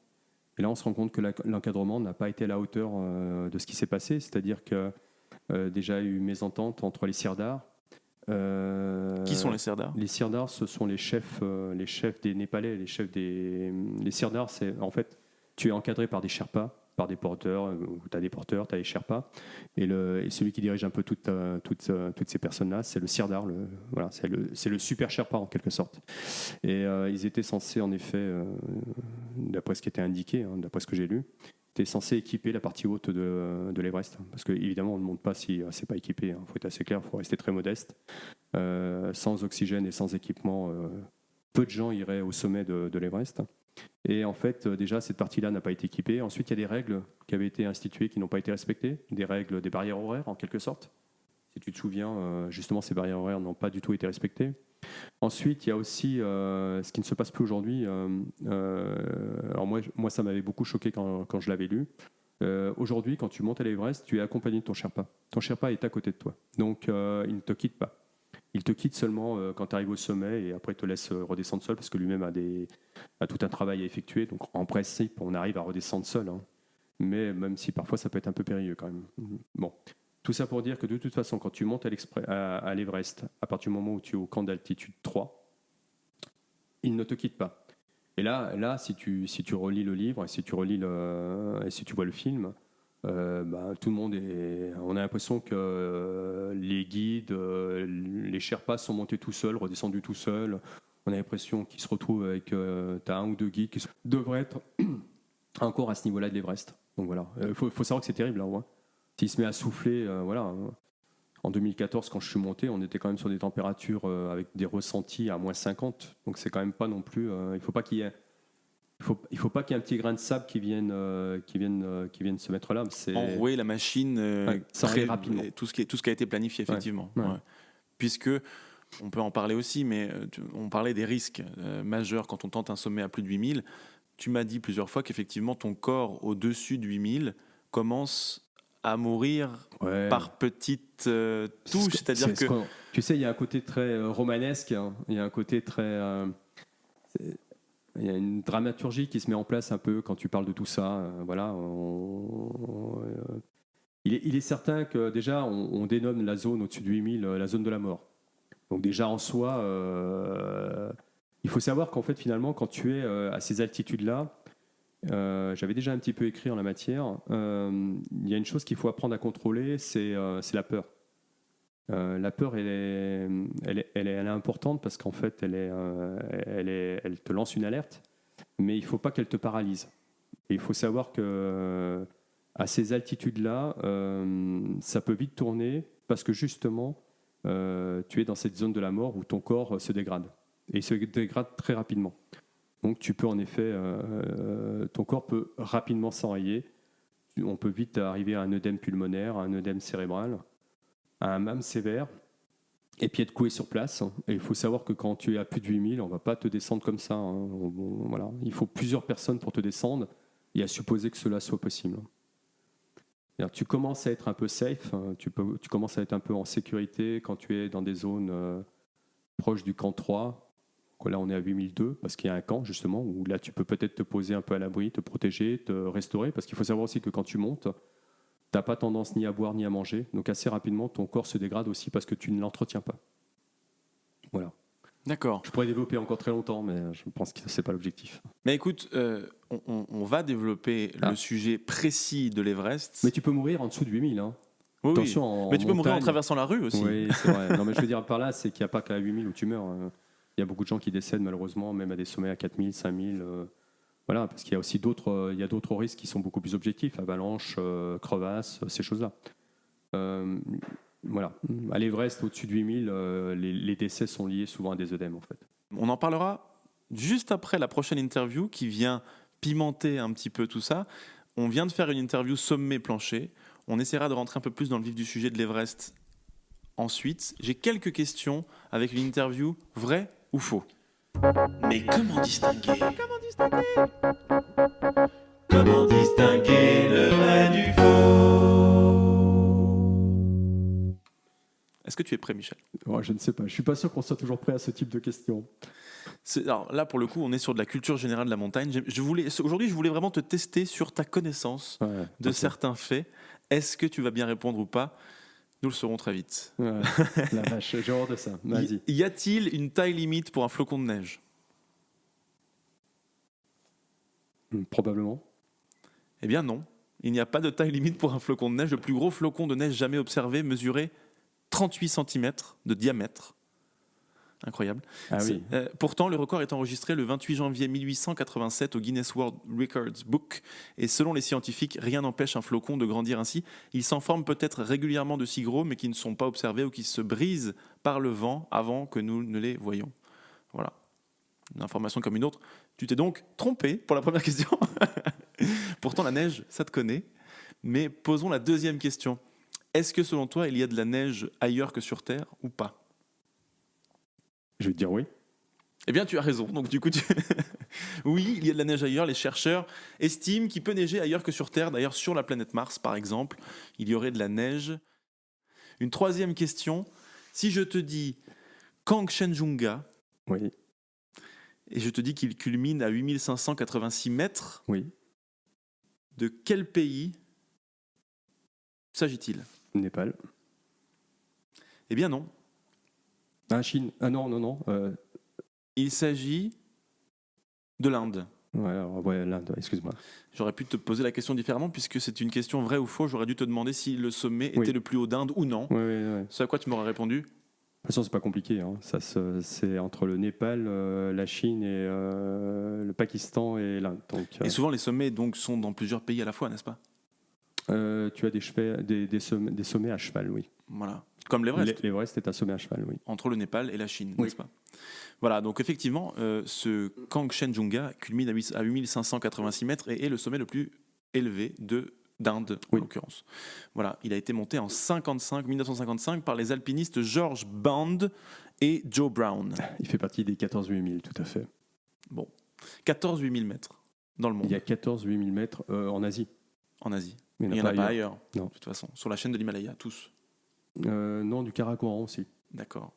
Et là, on se rend compte que l'encadrement n'a pas été à la hauteur de ce qui s'est passé, c'est-à-dire que déjà il y a eu mésentente entre les sirdars. Qui sont les sirdars ? Les sirdars, ce sont les chefs des Népalais, les sirdars, c'est en fait, tu es encadré par des Sherpas, par des porteurs, tu as des porteurs, tu as les Sherpas, et celui qui dirige un peu toutes ces personnes-là, c'est le sirdar, voilà, c'est le super Sherpa en quelque sorte. Et ils étaient censés, en effet, d'après ce qui était indiqué, d'après ce que j'ai lu, tu es censé équiper la partie haute de l'Everest. Parce qu'évidemment, on ne monte pas si c'est pas équipé. Il faut être assez clair, il faut rester très modeste. Sans oxygène et sans équipement, peu de gens iraient au sommet de l'Everest. Et en fait, déjà, cette partie-là n'a pas été équipée. Ensuite, il y a des règles qui avaient été instituées qui n'ont pas été respectées. Des règles, des barrières horaires, en quelque sorte. Si tu te souviens, justement, ces barrières horaires n'ont pas du tout été respectées. Ensuite, il y a aussi ce qui ne se passe plus aujourd'hui. Alors moi, ça m'avait beaucoup choqué quand je l'avais lu. Aujourd'hui, quand tu montes à l'Everest, tu es accompagné de ton Sherpa. Ton Sherpa est à côté de toi. Donc, il ne te quitte pas. Il te quitte seulement quand tu arrives au sommet et après il te laisse redescendre seul parce que lui-même a tout un travail à effectuer. Donc, en principe, on arrive à redescendre seul. Mais même si parfois, ça peut être un peu périlleux quand même. Bon. Tout ça pour dire que de toute façon, quand tu montes à l'Everest, à partir du moment où tu es au camp d'altitude 3, il ne te quitte pas. Et là si tu relis le livre et si tu vois le film, tout le monde on a l'impression que les guides, les Sherpas sont montés tout seuls, redescendus tout seuls. On a l'impression qu'ils se retrouvent avec t'as un ou deux guides qui devraient être encore à ce niveau-là de l'Everest. Donc voilà, faut savoir que c'est terrible là. S'il se met à souffler, En 2014, quand je suis monté, on était quand même sur des températures avec des ressentis à moins 50. Donc c'est quand même pas non plus. Il faut pas qu'il y ait un petit grain de sable qui vienne se mettre là. Enrouer la machine très rapidement. Tout ce qui a été planifié, effectivement. Ouais. Puisque, on peut en parler aussi, mais on parlait des risques majeurs quand on tente un sommet à plus de 8000. Tu m'as dit plusieurs fois qu'effectivement, ton corps au-dessus de 8000 commence à mourir Ouais. par petites touches. C'est-à-dire C'est ce que qu'on- tu sais, il y a un côté très romanesque, hein. Il y a un côté très. Il y a une dramaturgie qui se met en place un peu quand tu parles de tout ça. Voilà. Il est certain que déjà, on dénomme la zone au-dessus de 8000 la zone de la mort. Donc, déjà en soi, il faut savoir qu'en fait, finalement, quand tu es à ces altitudes-là, j'avais déjà un petit peu écrit en la matière, il y a une chose qu'il faut apprendre à contrôler, c'est la peur. La peur, elle est importante parce qu'en fait, elle te lance une alerte, mais il ne faut pas qu'elle te paralyse. Et il faut savoir que à ces altitudes-là, ça peut vite tourner parce que justement, tu es dans cette zone de la mort où ton corps se dégrade. Et il se dégrade très rapidement. Donc tu peux en effet, ton corps peut rapidement s'enrayer. On peut vite arriver à un œdème pulmonaire, à un œdème cérébral, à un MAM sévère, et puis être coué sur place. Et il faut savoir que quand tu es à plus de 8000, on ne va pas te descendre comme ça. Voilà. Il faut plusieurs personnes pour te descendre et à supposer que cela soit possible. Alors, tu commences à être un peu safe, tu commences à être un peu en sécurité quand tu es dans des zones proches du camp 3. Là, on est à 8002 parce qu'il y a un camp justement où là, tu peux peut-être te poser un peu à l'abri, te protéger, te restaurer. Parce qu'il faut savoir aussi que quand tu montes, tu n'as pas tendance ni à boire ni à manger. Donc assez rapidement, ton corps se dégrade aussi parce que tu ne l'entretiens pas. Voilà. D'accord. Je pourrais développer encore très longtemps, mais je pense que ce n'est pas l'objectif. Mais écoute, on va développer le sujet précis de l'Everest. Mais tu peux mourir en dessous de 8000. Hein. Oui, Attention, mais tu peux mourir en montagne. traversant la rue aussi. Oui, c'est vrai. Non, mais je veux dire par là, c'est qu'il n'y a pas qu'à 8000 où tu meurs. Il y a beaucoup de gens qui décèdent malheureusement, même à des sommets à 4000, 5000. Voilà, parce qu'il y a aussi d'autres risques qui sont beaucoup plus objectifs, avalanches, crevasses, ces choses-là. Voilà. À l'Everest, au-dessus de 8000, les décès sont liés souvent à des œdèmes en fait. On en parlera juste après la prochaine interview qui vient pimenter un petit peu tout ça. On vient de faire une interview sommet-plancher. On essaiera de rentrer un peu plus dans le vif du sujet de l'Everest ensuite. J'ai quelques questions avec une interview vraie ou faux. Mais comment distinguer Comment distinguer le vrai du faux Est-ce que tu es prêt, Michel ? Ouais, je ne sais pas. Je ne suis pas sûr qu'on soit toujours prêt à ce type de questions. Alors là, pour le coup, on est sur de la culture générale de la montagne. Aujourd'hui, je voulais vraiment te tester sur ta connaissance de certains faits. Est-ce que tu vas bien répondre ou pas ? Nous le saurons très vite. Ouais, la vache, j'ai horreur de ça. Vas-y. Y a-t-il une taille limite pour un flocon de neige ? Probablement. Eh bien non, il n'y a pas de taille limite pour un flocon de neige. Le plus gros flocon de neige jamais observé mesurait 38 cm de diamètre. Incroyable. Ah oui. Pourtant, le record est enregistré le 28 janvier 1887 au Guinness World Records Book. Et selon les scientifiques, rien n'empêche un flocon de grandir ainsi. Ils s'en forment peut-être régulièrement de si gros, mais qui ne sont pas observés ou qui se brisent par le vent avant que nous ne les voyions. Voilà. Une information comme une autre. Tu t'es donc trompé pour la première question. Pourtant, la neige, ça te connaît. Mais posons la deuxième question. Est-ce que selon toi, il y a de la neige ailleurs que sur Terre ou pas ? Je vais te dire oui. Eh bien, tu as raison. Donc, du coup, oui, il y a de la neige ailleurs. Les chercheurs estiment qu'il peut neiger ailleurs que sur Terre. D'ailleurs, sur la planète Mars, par exemple, il y aurait de la neige. Une troisième question. Si je te dis Kangchenjunga, Oui. et je te dis qu'il culmine à 8586 mètres, Oui. de quel pays s'agit-il ? Népal. Eh bien non. Ah, Chine. Ah non. Il s'agit de l'Inde. Ouais, l'Inde, excuse-moi. J'aurais pu te poser la question différemment puisque c'est une question vraie ou faux. J'aurais dû te demander si le sommet était le plus haut d'Inde ou non. Ouais. Ce à quoi tu m'aurais répondu ? De toute façon, c'est pas compliqué. Hein. C'est entre le Népal, la Chine et le Pakistan et l'Inde. Donc, Et souvent, les sommets donc, sont dans plusieurs pays à la fois, n'est-ce pas ? tu as des sommets à cheval, oui. Voilà. Comme l'Everest. L'Everest est un sommet à cheval, oui. Entre le Népal et la Chine, Oui. n'est-ce pas ? Voilà, donc effectivement, ce Kangchenjunga culmine à 8586 mètres et est le sommet le plus élevé d'Inde, en l'occurrence. Voilà, il a été monté en 1955 par les alpinistes George Bond et Joe Brown. Il fait partie des 14 8000, tout à fait. Bon, 14 8000 mètres dans le monde. Il y a 14 8000 mètres en Asie. En Asie. Il Il n'y en a pas ailleurs, Non. de toute façon. Sur la chaîne de l'Himalaya, tous. Non, du Karakoram aussi. D'accord.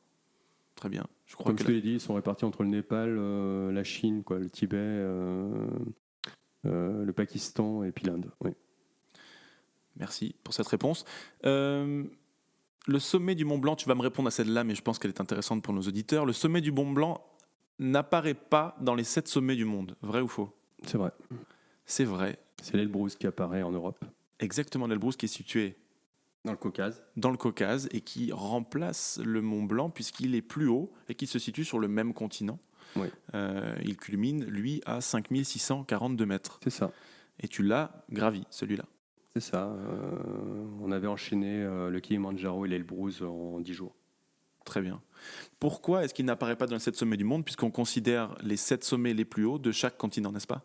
Très bien. Je crois Comme que je te l'ai dit, ils sont répartis entre le Népal, la Chine, quoi, le Tibet, le Pakistan et puis l'Inde. Oui. Merci pour cette réponse. Le sommet du Mont Blanc, tu vas me répondre à celle-là, mais je pense qu'elle est intéressante pour nos auditeurs. Le sommet du Mont Blanc n'apparaît pas dans les 7 sommets du monde. Vrai ou faux ? C'est vrai. C'est vrai. C'est l'Elbrus qui apparaît en Europe. Exactement, l'Elbrus qui est situé Dans le Caucase. dans le Caucase et qui remplace le Mont Blanc puisqu'il est plus haut et qui se situe sur le même continent. Oui. Il culmine, lui, à 5642 mètres. C'est ça. Et tu l'as gravi, celui-là. C'est ça. On avait enchaîné le Kilimandjaro et l'Elbrus en 10 jours. Très bien. Pourquoi est-ce qu'il n'apparaît pas dans les 7 sommets du monde puisqu'on considère les 7 sommets les plus hauts de chaque continent, n'est-ce pas ?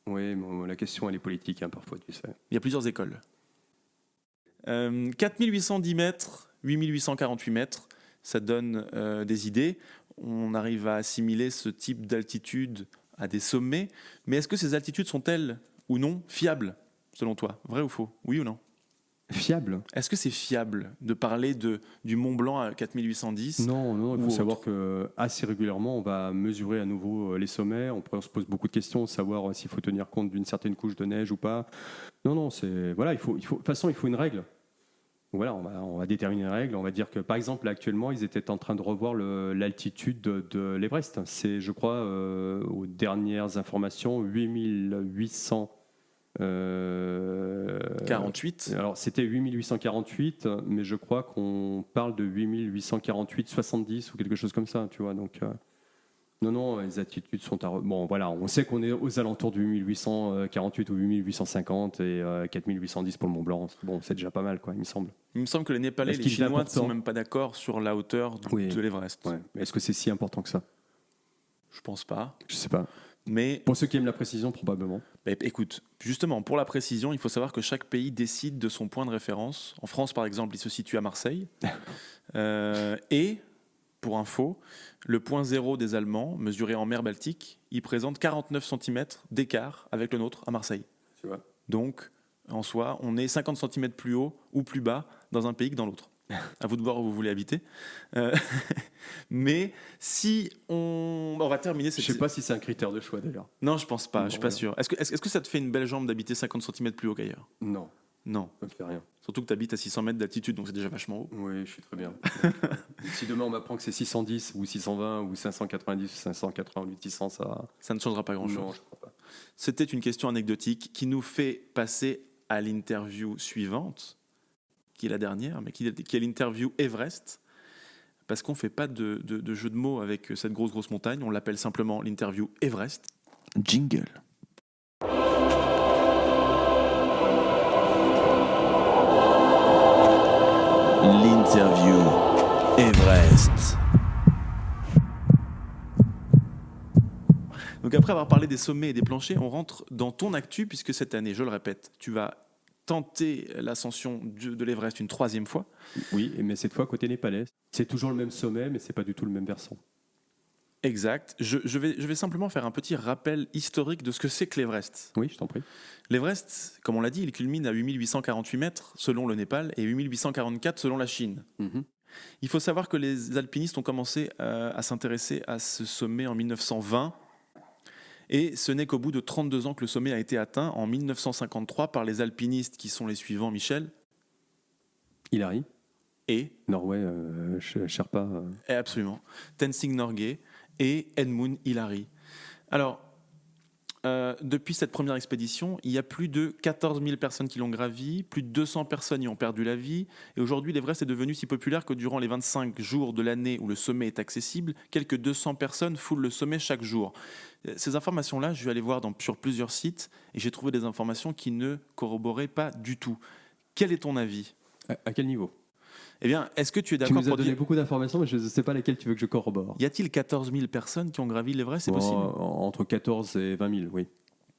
Oui, bon, la question, elle est politique, hein, parfois, tu sais. Il y a plusieurs écoles. 4810 mètres, 8848 mètres, ça donne des idées. On arrive à assimiler ce type d'altitude à des sommets. Mais est-ce que ces altitudes sont-elles ou non fiables, selon toi ? Vrai ou faux ? Oui ou non ? Fiable ? Est-ce que c'est fiable de parler du Mont Blanc à 4810 ? Non, il ou faut autre. savoir que assez régulièrement, on va mesurer à nouveau les sommets. On se pose beaucoup de questions, savoir s'il faut tenir compte d'une certaine couche de neige ou pas. Non, c'est voilà, de toute façon, il faut une règle. Voilà, on va déterminer une règle. On va dire que, par exemple, là, actuellement, ils étaient en train de revoir l'altitude de l'Everest. C'est, je crois, aux dernières informations, 8800. 48. Alors, c'était 8848, mais je crois qu'on parle de 8848-70 ou quelque chose comme ça, tu vois. Donc, non, les altitudes sont à... Bon, voilà, on sait qu'on est aux alentours du 8848 ou 8850 et 4810 pour le Mont Blanc. Bon, c'est déjà pas mal, quoi, il me semble. Il me semble que les Népalais et Est-ce les qu'il est Chinois ne sont important ? même pas d'accord sur la hauteur Oui. de l'Everest. Ouais. Mais est-ce que c'est si important que ça ? Je pense pas. Je sais pas. Mais Pour ceux qui aiment la précision, probablement. écoute, justement, pour la précision, il faut savoir que chaque pays décide de son point de référence. En France, par exemple, il se situe à Marseille. Et, pour info, le point zéro des Allemands, mesuré en mer Baltique, il présente 49 cm d'écart avec le nôtre à Marseille. Tu vois. Donc, en soi, on est 50 cm plus haut ou plus bas dans un pays que dans l'autre. À vous de voir où vous voulez habiter. Mais si on va terminer cette... Je sais pas si c'est un critère de choix, d'ailleurs. Non, je pense pas, Non, je suis pas ouais. sûr. Est-ce que ça te fait une belle jambe d'habiter 50 cm plus haut qu'ailleurs ? Non, Non. ça ne fait rien. Surtout que tu habites à 600 mètres d'altitude, donc c'est déjà vachement haut. Oui, je suis très bien. Si demain on m'apprend que c'est 610 ou 620 ou 590 ou 588, 600, ça... Ça ne changera pas grand-chose. Non, je crois pas. C'était une question anecdotique qui nous fait passer à l'interview suivante, qui est la dernière, mais qui est l'interview Everest, parce qu'on ne fait pas de jeu de mots avec cette grosse montagne, on l'appelle simplement l'interview Everest. Jingle. L'interview Everest. Donc après avoir parlé des sommets et des planchers, on rentre dans ton actu, puisque cette année, je le répète, tu vas tenter l'ascension de l'Everest une 3e fois. Oui, mais cette fois côté népalais. C'est toujours le même sommet, mais c'est pas du tout le même versant. Exact. Je vais simplement faire un petit rappel historique de ce que c'est que l'Everest. Oui, je t'en prie. L'Everest, comme on l'a dit, il culmine à 8848 mètres selon le Népal et 8844 selon la Chine. Il faut savoir que les alpinistes ont commencé à s'intéresser à ce sommet en 1920 et ce n'est qu'au bout de 32 ans que le sommet a été atteint en 1953 par les alpinistes qui sont les suivants, Michel Hilary, et Norway, Sherpa. absolument, Tenzing Norgay et Edmund Hillary. Alors, depuis cette première expédition, il y a plus de 14 000 personnes qui l'ont gravi, plus de 200 personnes y ont perdu la vie, et aujourd'hui l'Everest est devenu si populaire que durant les 25 jours de l'année où le sommet est accessible, quelques 200 personnes foulent le sommet chaque jour. Ces informations-là, je vais aller voir sur plusieurs sites, et j'ai trouvé des informations qui ne corroboraient pas du tout. Quel est ton avis ? À quel niveau ? Eh bien, est-ce que tu es Tu d'accord nous as pour donné dire... beaucoup d'informations, mais je ne sais pas lesquelles tu veux que je corrobore. Y a-t-il 14 000 personnes qui ont gravi l'Everest ? C'est possible ? Entre 14 et 20 000, oui.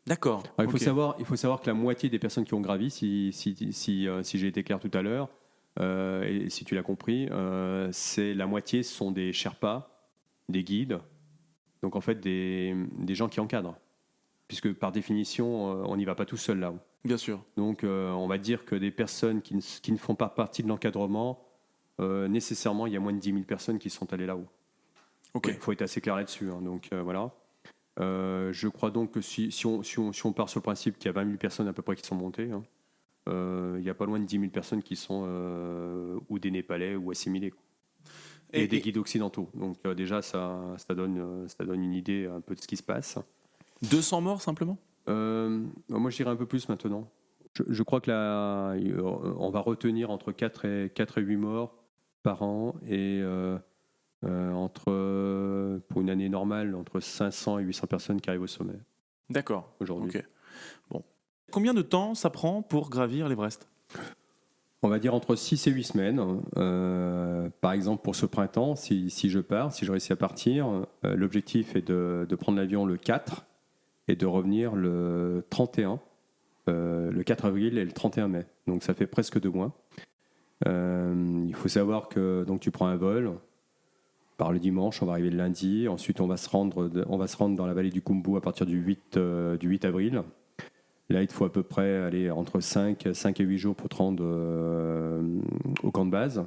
D'accord. Alors, ok. il faut savoir que la moitié des personnes qui ont gravi, si j'ai été clair tout à l'heure, et si tu l'as compris, c'est la moitié sont des Sherpas, des guides, donc en fait des gens qui encadrent. Puisque par définition, on n'y va pas tout seul là-haut. Bien sûr. Donc, on va dire que des personnes qui ne font pas partie de l'encadrement, nécessairement, il y a moins de 10 000 personnes qui sont allées là-haut. Ok. Il faut être assez clair là-dessus. Hein. Donc, voilà. Je crois donc que si on part sur le principe qu'il y a 20 000 personnes à peu près qui sont montées, hein, il n'y a pas loin de 10 000 personnes qui sont ou des Népalais ou assimilés. Et des guides occidentaux. Donc, déjà, ça donne une idée un peu de ce qui se passe. 200 morts simplement ? Moi, je dirais un peu plus maintenant. Je crois que là, on va retenir entre 4 et 8 morts par an et pour une année normale, entre 500 et 800 personnes qui arrivent au sommet. D'accord. Aujourd'hui. Ok. Bon. Combien de temps ça prend pour gravir l'Everest ? On va dire entre 6 et 8 semaines. Par exemple, pour ce printemps, si je réussis à partir, l'objectif est de prendre l'avion le 4 et de revenir le 31, le 4 avril et le 31 mai. Donc ça fait presque 2 mois. Il faut savoir que donc, tu prends un vol, par le dimanche, on va arriver le lundi, ensuite on va se rendre dans la vallée du Khumbu à partir du 8 avril. Là, il te faut à peu près aller entre 5 et 8 jours pour te rendre au camp de base.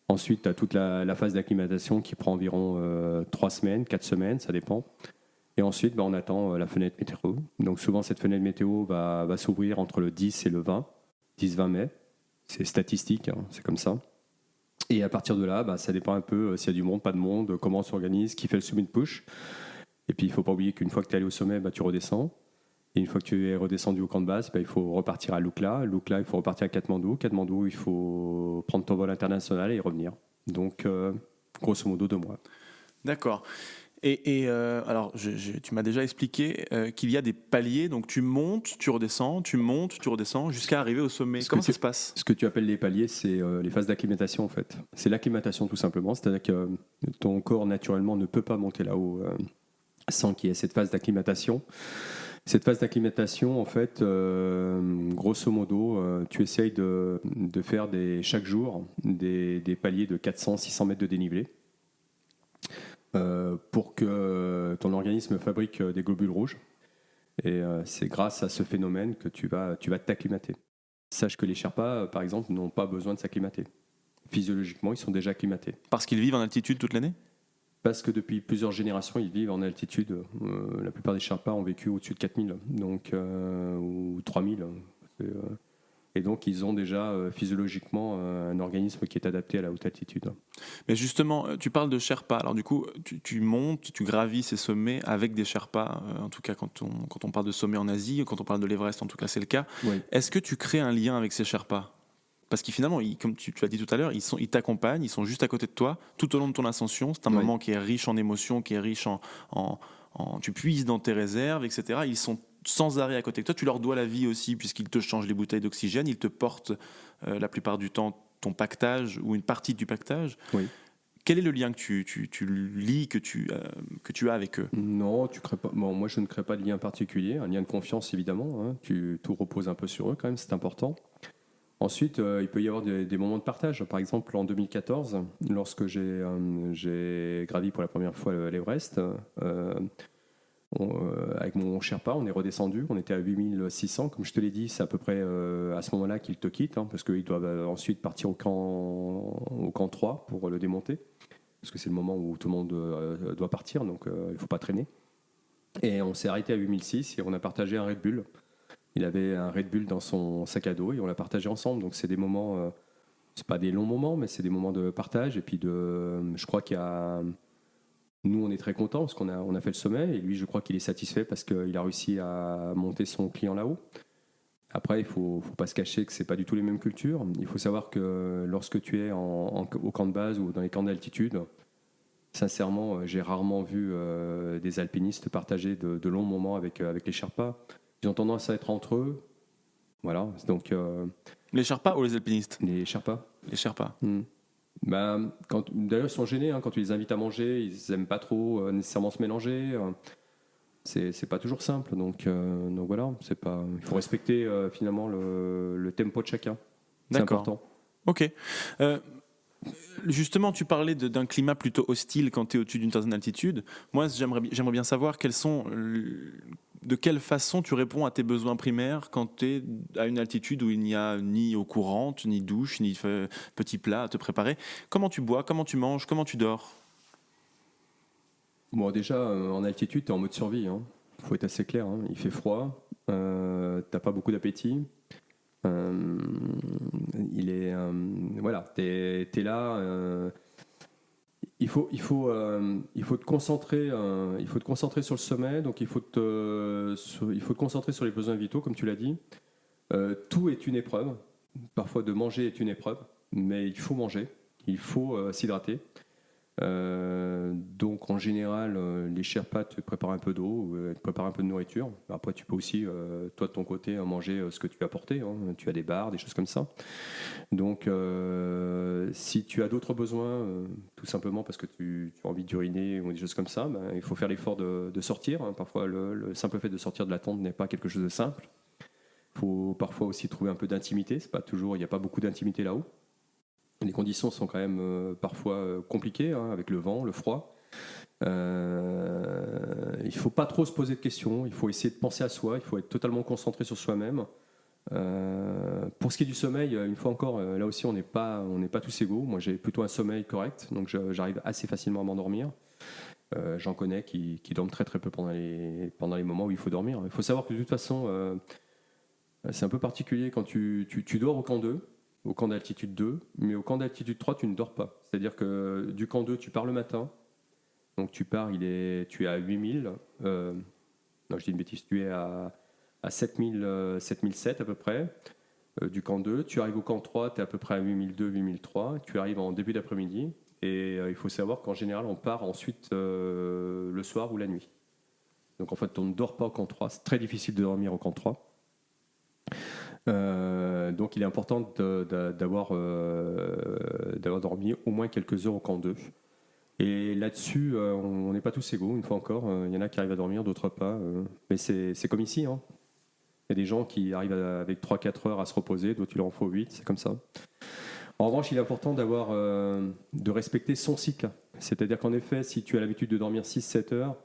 Ensuite, tu as toute la phase d'acclimatation qui prend environ 3 semaines, 4 semaines, ça dépend. Et ensuite, on attend la fenêtre météo. Donc souvent, cette fenêtre météo va s'ouvrir entre le 10 et le 10-20 mai. C'est statistique, hein, c'est comme ça. Et à partir de là, ça dépend un peu s'il y a du monde, pas de monde, comment on s'organise, qui fait le summit push. Et puis, il ne faut pas oublier qu'une fois que tu es allé au sommet, tu redescends. Et une fois que tu es redescendu au camp de base, il faut repartir à Lukla. Lukla, il faut repartir à Katmandou. Katmandou, il faut prendre ton vol international et revenir. Donc, grosso modo, 2 mois. D'accord. Et alors, tu m'as déjà expliqué qu'il y a des paliers, donc tu montes, tu redescends, jusqu'à arriver au sommet. Comment ça se passe ? Ce que tu appelles les paliers, c'est les phases d'acclimatation, en fait. C'est l'acclimatation, tout simplement. C'est-à-dire que ton corps, naturellement, ne peut pas monter là-haut sans qu'il y ait cette phase d'acclimatation. Cette phase d'acclimatation, en fait, grosso modo, tu essayes de faire chaque jour des paliers de 400-600 mètres de dénivelé. Pour que ton organisme fabrique des globules rouges. Et c'est grâce à ce phénomène que tu vas t'acclimater. Sache que les Sherpas, par exemple, n'ont pas besoin de s'acclimater. Physiologiquement, ils sont déjà acclimatés. Parce qu'ils vivent en altitude toute l'année ? Parce que depuis plusieurs générations, ils vivent en altitude. La plupart des Sherpas ont vécu au-dessus de 4000, donc, ou 3000. Et donc, ils ont déjà physiologiquement un organisme qui est adapté à la haute altitude. Mais justement, tu parles de Sherpas. Alors du coup, tu montes, tu gravis ces sommets avec des Sherpas. En tout cas, quand on parle de sommets en Asie, quand on parle de l'Everest, en tout cas, c'est le cas. Oui. Est-ce que tu crées un lien avec ces Sherpas ? Parce que finalement, comme tu l'as dit tout à l'heure, ils t'accompagnent, ils sont juste à côté de toi tout au long de ton ascension. C'est un moment qui est riche en émotions, qui est riche tu puises dans tes réserves, etc. Ils sont sans arrêt à côté de toi. Tu leur dois la vie aussi, puisqu'ils te changent les bouteilles d'oxygène, ils te portent la plupart du temps ton pactage ou une partie du pactage. Oui. Quel est le lien que tu lis, que tu as avec eux ? Non, tu crées pas. Bon, moi, je ne crée pas de lien particulier, un lien de confiance évidemment. Hein. Tout repose un peu sur eux quand même, c'est important. Ensuite, il peut y avoir des moments de partage. Par exemple, en 2014, lorsque j'ai gravi pour la première fois l'Everest, avec mon Sherpa, on est redescendu, on était à 8600. Comme je te l'ai dit, c'est à peu près à ce moment-là qu'ils te quittent, hein, parce qu'ils doivent ensuite partir au camp 3 pour le démonter, parce que c'est le moment où tout le monde doit partir, donc il ne faut pas traîner. Et on s'est arrêté à 8006 et on a partagé un Red Bull. Il avait un Red Bull dans son sac à dos et on l'a partagé ensemble. Donc c'est des moments, c'est pas des longs moments, mais c'est des moments de partage. Et puis je crois qu'il y a, nous on est très contents parce qu'on a fait le sommet et lui je crois qu'il est satisfait parce qu'il a réussi à monter son client là-haut. Après il faut pas se cacher que c'est pas du tout les mêmes cultures. Il faut savoir que lorsque tu es au camp de base ou dans les camps d'altitude, sincèrement j'ai rarement vu des alpinistes partager de longs moments avec les Sherpas. Ils ont tendance à être entre eux. Voilà. Donc, les Sherpas ou les alpinistes ? Les Sherpas. Les Sherpas. D'ailleurs, ils sont gênés quand tu les invites à manger. Ils n'aiment pas trop nécessairement se mélanger. C'est pas toujours simple. Donc voilà. Il faut respecter finalement le tempo de chacun. C'est important. Ok. Justement, tu parlais d'un climat plutôt hostile quand tu es au-dessus d'une certaine altitude. Moi, j'aimerais bien savoir quels sont de quelle façon tu réponds à tes besoins primaires quand tu es à une altitude où il n'y a ni eau courante, ni douche, ni petit plat à te préparer? Comment tu bois? Comment tu manges? Comment tu dors? Bon, déjà, en altitude, tu es en mode survie. Il faut être assez clair. Il fait froid, t'as pas beaucoup d'appétit. Voilà, t'es là. Il faut te concentrer. Il faut te concentrer sur le sommet. Donc, il faut te concentrer sur les besoins vitaux, comme tu l'as dit. Tout est une épreuve. Parfois, de manger est une épreuve, mais il faut manger. Il faut s'hydrater. Donc en général, les Sherpas te préparent un peu d'eau, te préparent un peu de nourriture. Après, tu peux aussi, toi de ton côté, manger ce que tu as apporté. Tu as des bars, des choses comme ça. Donc, si tu as d'autres besoins, tout simplement parce que tu as envie d'uriner ou des choses comme ça, il faut faire l'effort de sortir. Parfois, le simple fait de sortir de la tente n'est pas quelque chose de simple. Il faut parfois aussi trouver un peu d'intimité. C'est pas toujours, il n'y a pas beaucoup d'intimité là-haut. Les conditions sont quand même parfois compliquées, avec le vent, le froid. Il ne faut pas trop se poser de questions, il faut essayer de penser à soi, il faut être totalement concentré sur soi-même. Pour ce qui est du sommeil, une fois encore, là aussi on n'est pas tous égaux. Moi j'ai plutôt un sommeil correct, donc j'arrive assez facilement à m'endormir. J'en connais qui dorment très très peu pendant les moments où il faut dormir. Il faut savoir que de toute façon, c'est un peu particulier quand tu dors au camp 2. Au camp d'altitude 2, mais au camp d'altitude 3, tu ne dors pas. C'est-à-dire que du camp 2, tu pars le matin, donc tu es à 8000, non, je dis une bêtise, tu es à 7007 à peu près, du camp 2, tu arrives au camp 3, tu es à peu près à 8002, 8003, tu arrives en début d'après-midi, et il faut savoir qu'en général, on part ensuite le soir ou la nuit. Donc en fait, on ne dort pas au camp 3, c'est très difficile de dormir au camp 3. Donc il est important d'avoir dormi au moins quelques heures au camp 2. Et là-dessus, on n'est pas tous égaux, une fois encore. Il y en a qui arrivent à dormir, d'autres pas. Mais c'est comme ici. Il y a des gens qui arrivent avec 3-4 heures à se reposer, d'autres il leur en faut 8, c'est comme ça. En revanche, il est important de respecter son cycle. C'est-à-dire qu'en effet, si tu as l'habitude de dormir 6-7 heures,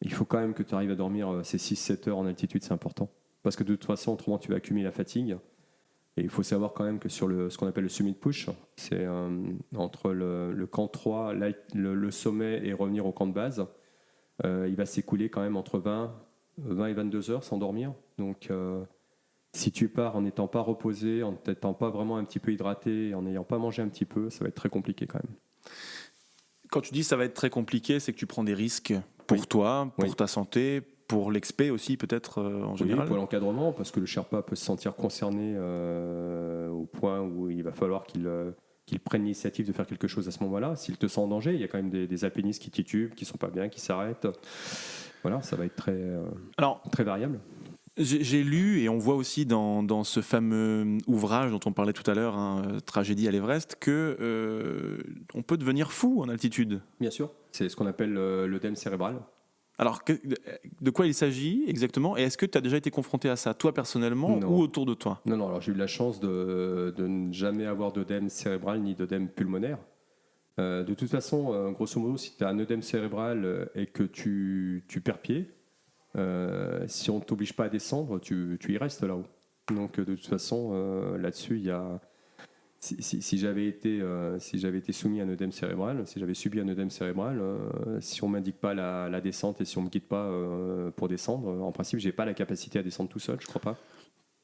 il faut quand même que tu arrives à dormir ces 6-7 heures en altitude, c'est important. Parce que de toute façon, autrement, tu vas accumuler la fatigue. Et il faut savoir quand même que sur ce qu'on appelle le summit push, c'est entre le camp 3, le sommet et revenir au camp de base, il va s'écouler quand même entre 20 et 22 heures sans dormir. Donc, si tu pars en n'étant pas reposé, en n'étant pas vraiment un petit peu hydraté, en n'ayant pas mangé un petit peu, ça va être très compliqué quand même. Quand tu dis ça va être très compliqué, c'est que tu prends des risques pour toi, pour ta santé, pour l'expé aussi peut-être en général. Oui, pour l'encadrement, parce que le Sherpa peut se sentir concerné au point où il va falloir qu'il prenne l'initiative de faire quelque chose à ce moment-là. S'il te sent en danger, il y a quand même des alpinistes qui titubent, qui ne sont pas bien, qui s'arrêtent. Voilà, ça va être très variable. J'ai lu, et on voit aussi dans ce fameux ouvrage dont on parlait tout à l'heure, Tragédie à l'Everest, qu'on peut devenir fou en altitude. Bien sûr, c'est ce qu'on appelle l'œdème cérébral. Alors, de quoi il s'agit exactement? Et est-ce que tu as déjà été confronté à ça, toi personnellement, ou autour de toi? Non, alors j'ai eu la chance de ne jamais avoir d'œdème cérébral ni d'œdème pulmonaire. De toute façon, grosso modo, si tu as un œdème cérébral et que tu perds pied, si on ne t'oblige pas à descendre, tu y restes là-haut. Donc de toute façon, là-dessus, il y a... Si j'avais été soumis à un œdème cérébral, si j'avais subi un œdème cérébral, si on ne m'indique pas la descente et si on ne me guide pas pour descendre, en principe, je n'ai pas la capacité à descendre tout seul, je ne crois pas.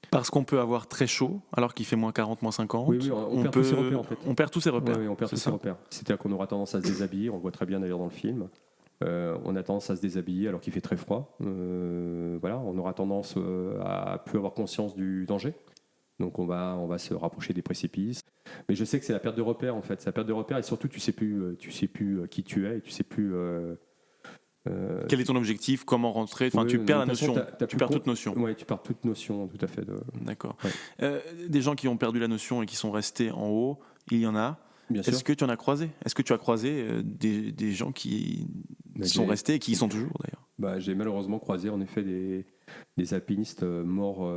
Parce qu'on peut avoir très chaud, alors qu'il fait moins 40, moins 50. Oui, on perd tous ses repères, en fait. On perd tous ses repères. Oui, on perd tous ses repères. C'est-à-dire qu'on aura tendance à se déshabiller, on le voit très bien d'ailleurs dans le film. On a tendance à se déshabiller alors qu'il fait très froid. Voilà, on aura tendance à plus avoir conscience du danger. Donc on va se rapprocher des précipices. Mais je sais que c'est la perte de repères en fait. C'est la perte de repères et surtout tu sais plus qui tu es et tu sais plus. Quel est ton objectif? Comment rentrer? Enfin, tu perds la notion. Tu perds toute notion. Oui, tu perds toute notion, tout à fait. D'accord. Ouais. Des gens qui ont perdu la notion et qui sont restés en haut, il y en a. Bien sûr. Est-ce que tu en as croisé? Est-ce que tu as croisé des gens qui sont restés et qui y sont toujours d'ailleurs? J'ai malheureusement croisé en effet des alpinistes morts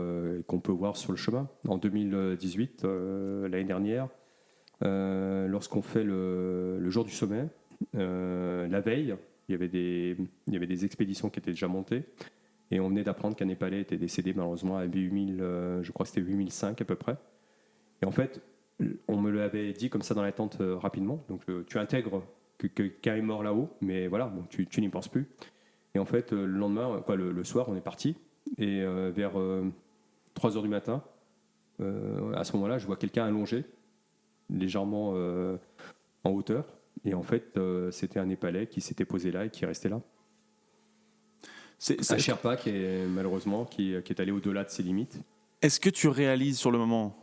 qu'on peut voir sur le chemin. En 2018, l'année dernière, lorsqu'on fait le jour du sommet, la veille, il y avait des expéditions qui étaient déjà montées. Et on venait d'apprendre qu'un Népalais était décédé malheureusement à 8000, je crois que c'était 8005 à peu près. Et en fait, on me l'avait dit comme ça dans la tente rapidement. Donc tu intègres que quelqu'un est mort là-haut, mais voilà, bon, tu n'y penses plus. Et en fait, le lendemain, le soir, on est parti. Et vers 3h du matin, à ce moment-là, je vois quelqu'un allongé, légèrement en hauteur. Et en fait, c'était un Népalais qui s'était posé là et qui restait là. Un Sherpa qui est allé au-delà de ses limites. Est-ce que tu réalises sur le moment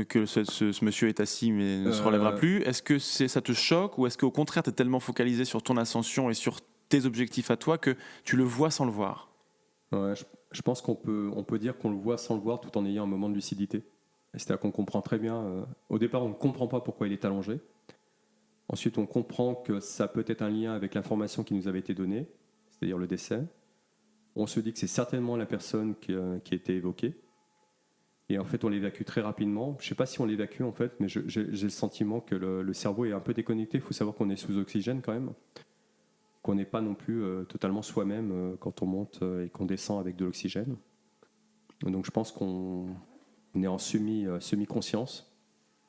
que ce monsieur est assis mais ne se relèvera plus? Est-ce que ça te choque ou est-ce qu'au contraire tu es tellement focalisé sur ton ascension et sur tes objectifs à toi que tu le vois sans le voir? Ouais, je pense qu'on peut dire qu'on le voit sans le voir tout en ayant un moment de lucidité. C'est-à-dire qu'on comprend très bien. Au départ, on ne comprend pas pourquoi il est allongé. Ensuite, on comprend que ça peut être un lien avec l'information qui nous avait été donnée, c'est-à-dire le décès. On se dit que c'est certainement la personne qui a été évoquée. Et en fait, on l'évacue très rapidement. Je ne sais pas si on l'évacue, en fait, mais j'ai le sentiment que le cerveau est un peu déconnecté. Il faut savoir qu'on est sous oxygène quand même, qu'on n'est pas non plus totalement soi-même quand on monte et qu'on descend avec de l'oxygène. Donc je pense qu'on est en semi-conscience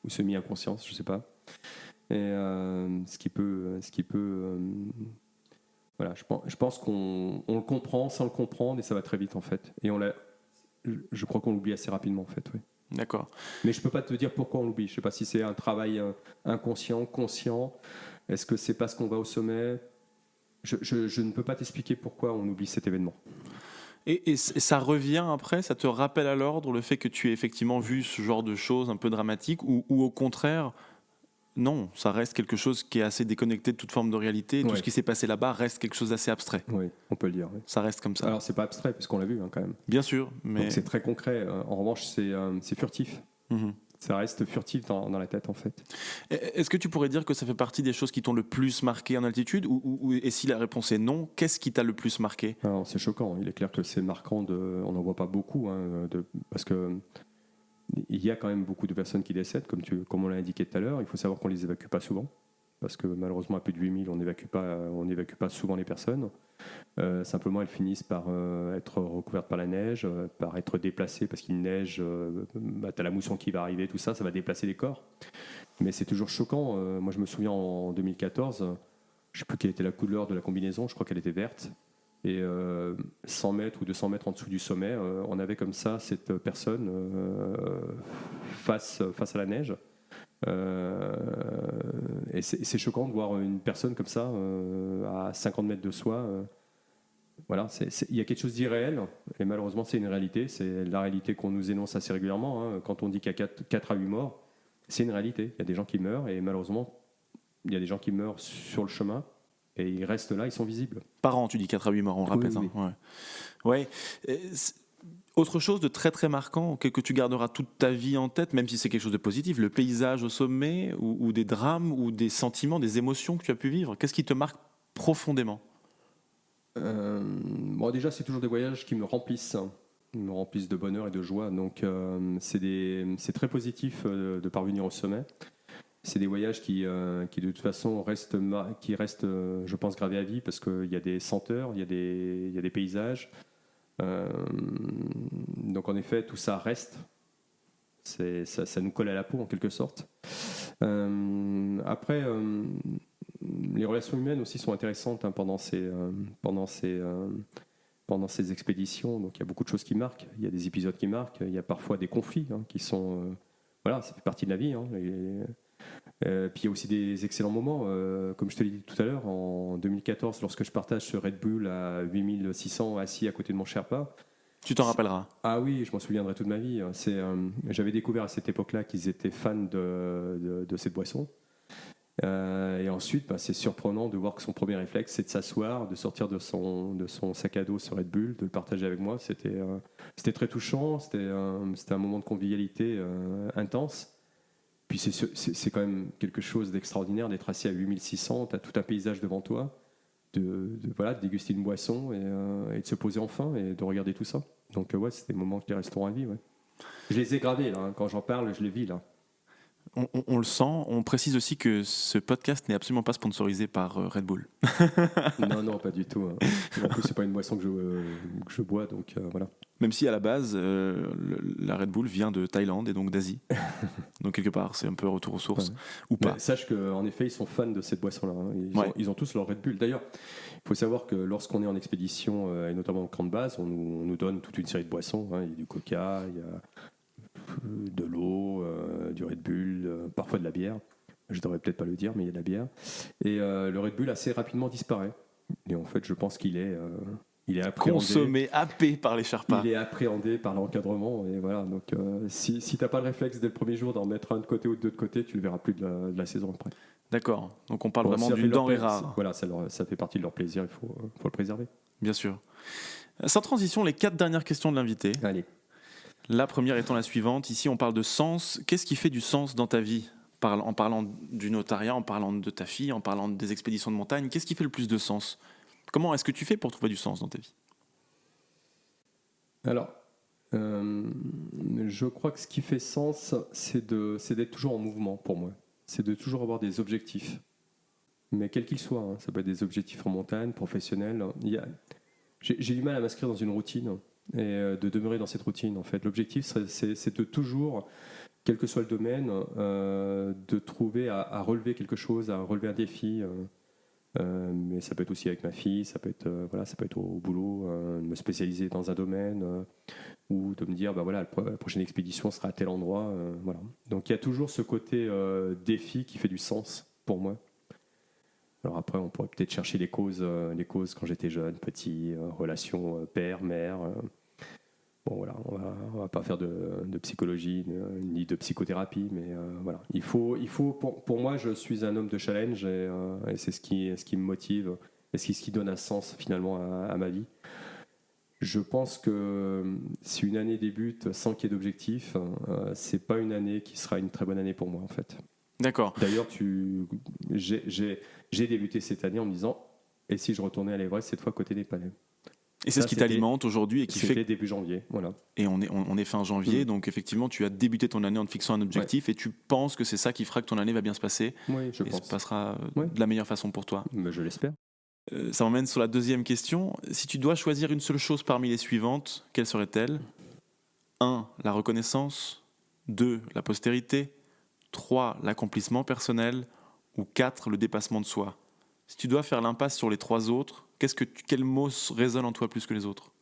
ou semi-inconscience, je ne sais pas. Et ce qui peut voilà, je pense qu'on le comprend sans le comprendre et ça va très vite en fait. Et je crois qu'on l'oublie assez rapidement en fait. Oui. D'accord. Mais je peux pas te dire pourquoi on l'oublie. Je sais pas si c'est un travail inconscient, conscient. Est-ce que c'est parce qu'on va au sommet? Je ne peux pas t'expliquer pourquoi on oublie cet événement. Et ça revient après, ça te rappelle à l'ordre le fait que tu aies effectivement vu ce genre de choses un peu dramatiques ou au contraire, non, ça reste quelque chose qui est assez déconnecté de toute forme de réalité. Tout ce qui s'est passé là-bas reste quelque chose d'assez abstrait. Oui, on peut le dire. Oui. Ça reste comme ça. Alors, c'est pas abstrait, puisqu'on l'a vu quand même. Bien sûr, mais... Donc, c'est très concret. En revanche, c'est furtif. Mm-hmm. Ça reste furtif dans la tête, en fait. Est-ce que tu pourrais dire que ça fait partie des choses qui t'ont le plus marqué en altitude et si la réponse est non, qu'est-ce qui t'a le plus marqué? Alors, c'est choquant. Il est clair que c'est marquant. On n'en voit pas beaucoup, parce que il y a quand même beaucoup de personnes qui décèdent, comme on l'a indiqué tout à l'heure. Il faut savoir qu'on ne les évacue pas souvent, parce que malheureusement, à plus de 8000, on n'évacue pas souvent les personnes. Simplement, elles finissent par être recouvertes par la neige, par être déplacées, parce qu'il neige, tu as la mousson qui va arriver, tout ça, ça va déplacer les corps. Mais c'est toujours choquant. Moi, je me souviens en 2014, je ne sais plus quelle était la couleur de la combinaison, je crois qu'elle était verte. Et 100 mètres ou 200 mètres en dessous du sommet, on avait comme ça cette personne face à la neige. Et c'est choquant de voir une personne comme ça à 50 mètres de soi. Voilà, il y a quelque chose d'irréel, et malheureusement c'est une réalité. C'est la réalité qu'on nous énonce assez régulièrement. Quand on dit qu'il y a 4 à 8 morts, c'est une réalité. Il y a des gens qui meurent, et malheureusement, il y a des gens qui meurent sur le chemin. Et ils restent là, ils sont visibles. Par an, tu dis 4 à 8 morts, on le répète. Oui. Hein. Ouais. Autre chose de très très marquant, que tu garderas toute ta vie en tête, même si c'est quelque chose de positif, le paysage au sommet, ou des drames, ou des sentiments, des émotions que tu as pu vivre. Qu'est-ce qui te marque profondément? Déjà, c'est toujours des voyages qui me remplissent de bonheur et de joie. Donc, c'est très positif de parvenir au sommet. C'est des voyages qui de toute façon restent, je pense, gravés à vie parce qu'il y a des senteurs, il y a des paysages. Donc en effet, tout ça reste. Ça nous colle à la peau en quelque sorte. Après, les relations humaines aussi sont intéressantes pendant ces expéditions. Donc il y a beaucoup de choses qui marquent. Il y a des épisodes qui marquent. Il y a parfois des conflits qui sont... voilà, ça fait partie de la vie. Puis il y a aussi des excellents moments, comme je te l'ai dit tout à l'heure, en 2014, lorsque je partage ce Red Bull à 8600 assis à côté de mon Sherpa. Tu t'en rappelleras? Ah oui, je m'en souviendrai toute ma vie. J'avais découvert à cette époque-là qu'ils étaient fans de cette boisson. Et ensuite, c'est surprenant de voir que son premier réflexe, c'est de s'asseoir, de sortir de son sac à dos ce Red Bull, de le partager avec moi. C'était très touchant, c'était un moment de convivialité intense. Puis c'est quand même quelque chose d'extraordinaire d'être assis à 8600, tu as tout un paysage devant toi, de déguster une boisson et de se poser enfin et de regarder tout ça. Donc c'est des moments qui resteront à vie. Ouais. Je les ai gravés, là, quand j'en parle, je les vis. Là. On le sent. On précise aussi que ce podcast n'est absolument pas sponsorisé par Red Bull. Non, pas du tout. Hein. En plus, c'est pas une boisson que je bois, donc voilà. Même si à la base, la Red Bull vient de Thaïlande et donc d'Asie. Donc quelque part, c'est un peu retour aux sources. Ouais. Ou pas. Mais sache qu'en effet, ils sont fans de cette boisson-là. Hein. Ils ont tous leur Red Bull. D'ailleurs, il faut savoir que lorsqu'on est en expédition, et notamment au camp de base, on nous donne toute une série de boissons. Hein. Il y a du coca, il y a de l'eau, du Red Bull, parfois de la bière. Je devrais peut-être pas le dire, mais il y a de la bière. Et le Red Bull assez rapidement disparaît. Et en fait, je pense qu'il est appréhendé. Consommé, happé par les Sherpas. Il est appréhendé par l'encadrement. Et voilà. Donc, si tu n'as pas le réflexe dès le premier jour d'en mettre un de côté ou de l'autre côté, tu ne le verras plus de la saison après. D'accord. Donc on parle Bon, vraiment ça d'une fait leur denrée plaisir. rare. Voilà, ça fait partie de leur plaisir. Il faut le préserver. Bien sûr. Sans transition, les 4 dernières questions de l'invité. Allez. La première étant la suivante. Ici, on parle de sens. Qu'est-ce qui fait du sens dans ta vie ? En parlant du notariat, en parlant de ta fille, en parlant des expéditions de montagne, qu'est-ce qui fait le plus de sens ? Comment est-ce que tu fais pour trouver du sens dans ta vie ? Alors, je crois que ce qui fait sens, c'est d'être toujours en mouvement pour moi. C'est de toujours avoir des objectifs. Mais quels qu'ils soient. Hein. Ça peut être des objectifs en montagne, professionnels. J'ai du mal à m'inscrire dans une routine et de demeurer dans cette routine. En fait, l'objectif, c'est de toujours, quel que soit le domaine, de trouver à relever quelque chose, à relever un défi. Mais ça peut être aussi avec ma fille, ça peut être au boulot, de me spécialiser dans un domaine ou de me dire la prochaine expédition sera à tel endroit. Voilà. Donc il y a toujours ce côté défi qui fait du sens pour moi. Alors après, on pourrait peut-être chercher les causes quand j'étais jeune, petit, relations père, mère. Bon voilà, on va pas faire de psychologie ni de psychothérapie, mais voilà. Il faut pour moi, je suis un homme de challenge et c'est ce qui me motive et ce qui donne un sens finalement à ma vie. Je pense que si une année débute sans qu'il y ait d'objectif, c'est pas une année qui sera une très bonne année pour moi en fait. D'accord. D'ailleurs, j'ai débuté cette année en me disant et si je retournais à l'Everest cette fois côté des Palais. Et c'est ce qui t'alimente aujourd'hui et qui fait. C'était début janvier, voilà. Et on est fin janvier, donc effectivement, tu as débuté ton année en te fixant un objectif et tu penses que c'est ça qui fera que ton année va bien se passer. Oui, je pense. Et se passera de la meilleure façon pour toi. Mais je l'espère. Ça m'emmène sur la deuxième question. Si tu dois choisir une seule chose parmi les suivantes, quelle serait-elle ? 1. La reconnaissance. 2. La postérité. 3. L'accomplissement personnel. Ou 4. Le dépassement de soi. Si tu dois faire l'impasse sur les 3 autres, quel mot résonne en toi plus que les autres ?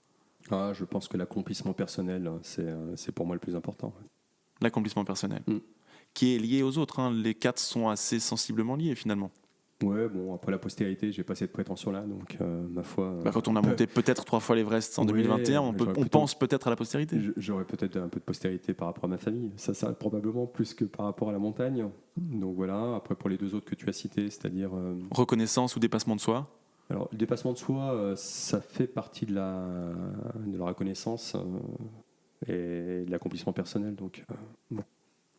Je pense que l'accomplissement personnel, c'est pour moi le plus important. L'accomplissement personnel. Qui est lié aux autres. Hein. Les 4 sont assez sensiblement liés finalement. Ouais, bon, après la postérité, j'ai pas cette prétention-là, donc ma foi. Quand on a monté peut-être 3 fois l'Everest en 2021, on pense peut-être à la postérité. J'aurais peut-être un peu de postérité par rapport à ma famille, ça probablement plus que par rapport à la montagne. Donc voilà, après pour les 2 autres que tu as cités, c'est-à-dire. Reconnaissance ou dépassement de soi ? Alors, le dépassement de soi, ça fait partie de la reconnaissance et de l'accomplissement personnel, donc. Bon.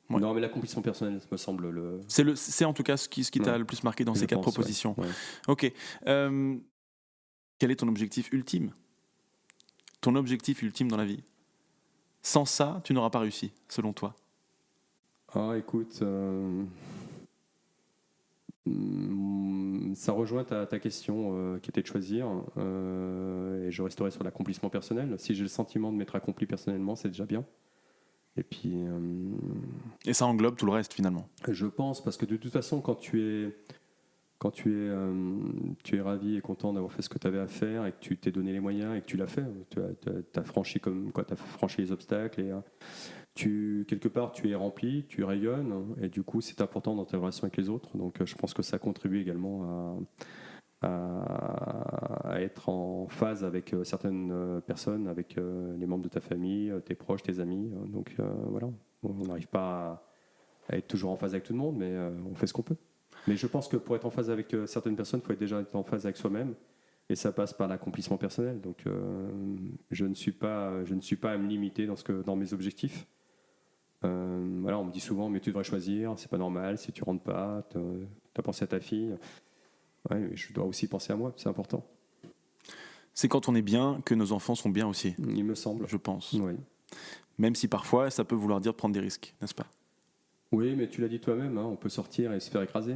Ouais. Non, mais l'accomplissement personnel, ça me semble le. C'est en tout cas ce qui t'a le plus marqué dans ces 4 propositions. Ouais. Ok. Quel est ton objectif ultime ? Ton objectif ultime dans la vie ? Sans ça, tu n'auras pas réussi, selon toi. Écoute, ça rejoint ta question qui était de choisir, et je resterai sur l'accomplissement personnel. Si j'ai le sentiment de m'être accompli personnellement, c'est déjà bien. Et puis. Et ça englobe tout le reste finalement. Je pense, parce que de toute façon, quand tu es ravi et content d'avoir fait ce que tu avais à faire et que tu t'es donné les moyens et que tu l'as fait, tu as franchi les obstacles et quelque part tu es rempli, tu rayonnes et du coup c'est important dans tes relations avec les autres. Donc je pense que ça contribue également à être en phase avec certaines personnes, avec les membres de ta famille, tes proches, tes amis. Donc voilà, on n'arrive pas à être toujours en phase avec tout le monde, mais on fait ce qu'on peut. Mais je pense que pour être en phase avec certaines personnes, il faut déjà être en phase avec soi-même, et ça passe par l'accomplissement personnel. Donc je ne suis pas à me limiter dans mes objectifs. Voilà, on me dit souvent, mais tu devrais choisir, c'est pas normal, si tu rentres pas, t'as pensé à ta fille. Ouais, mais je dois aussi penser à moi, c'est important. C'est quand on est bien que nos enfants sont bien aussi. Il me semble. Je pense. Oui. Même si parfois ça peut vouloir dire prendre des risques, n'est-ce pas ? Oui, mais tu l'as dit toi-même, on peut sortir et se faire écraser.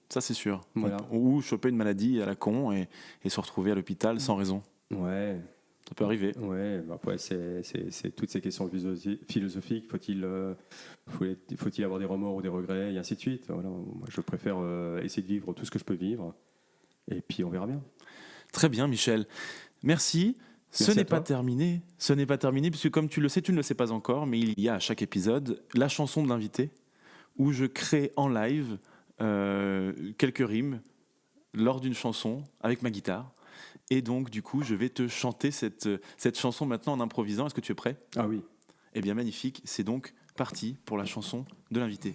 Ça, c'est sûr. Voilà. Ou choper une maladie à la con et se retrouver à l'hôpital sans raison. Ouais. Ça peut arriver. Ouais, après, c'est toutes ces questions philosophiques. Faut-il avoir des remords ou des regrets, et ainsi de suite. Voilà. Moi, je préfère essayer de vivre tout ce que je peux vivre. Et puis, on verra bien. Très bien, Michel. Merci. Ce n'est pas terminé. Ce n'est pas terminé, puisque comme tu le sais, tu ne le sais pas encore, mais il y a à chaque épisode la chanson de l'invité, où je crée en live quelques rimes lors d'une chanson avec ma guitare. Et donc, du coup, je vais te chanter cette chanson maintenant en improvisant. Est-ce que tu es prêt ? Ah oui. Eh bien, magnifique. C'est donc parti pour la chanson de l'invité.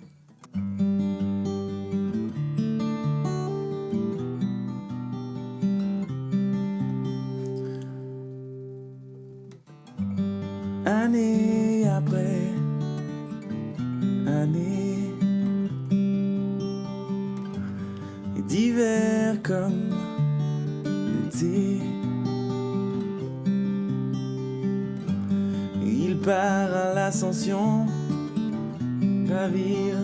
Année après année, et d'hiver comme l'été, il part à l'ascension, gravir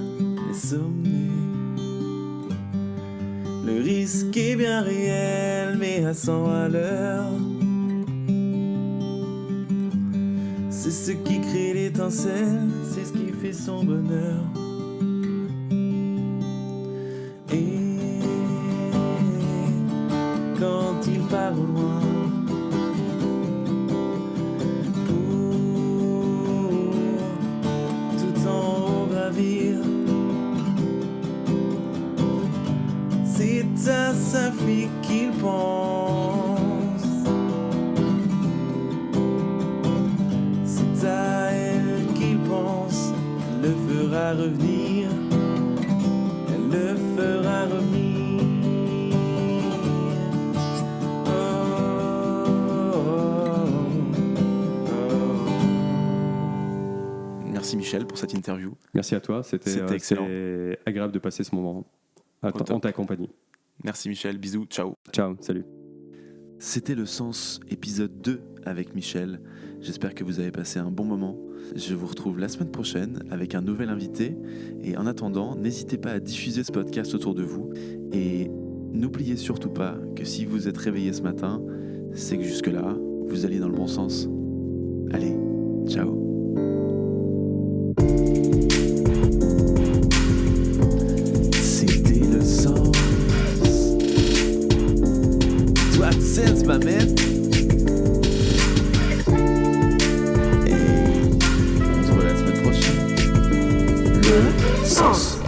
les sommets. Le risque est bien réel, mais à 100 à l'heure. C'est ce qui crée l'étincelle, c'est ce qui fait son bonheur. Et quand il part au loin, pour tout en haut gravir, c'est à sa fille qu'il pense. À elle qu'il pense, le fera revenir, elle le fera revenir. Merci Michel pour cette interview. Merci à toi, c'était excellent. agréable de passer ce moment en ta compagnie. Merci Michel, bisous, ciao. Ciao, salut. C'était le Sens, épisode 2 avec Michel. J'espère que vous avez passé un bon moment. Je vous retrouve la semaine prochaine avec un nouvel invité. Et en attendant, n'hésitez pas à diffuser ce podcast autour de vous. Et n'oubliez surtout pas que si vous êtes réveillé ce matin, c'est que jusque-là, vous allez dans le bon sens. Allez, ciao. C'était le Sens. What sense, my man? Et on se voit la semaine prochaine. Le Sens.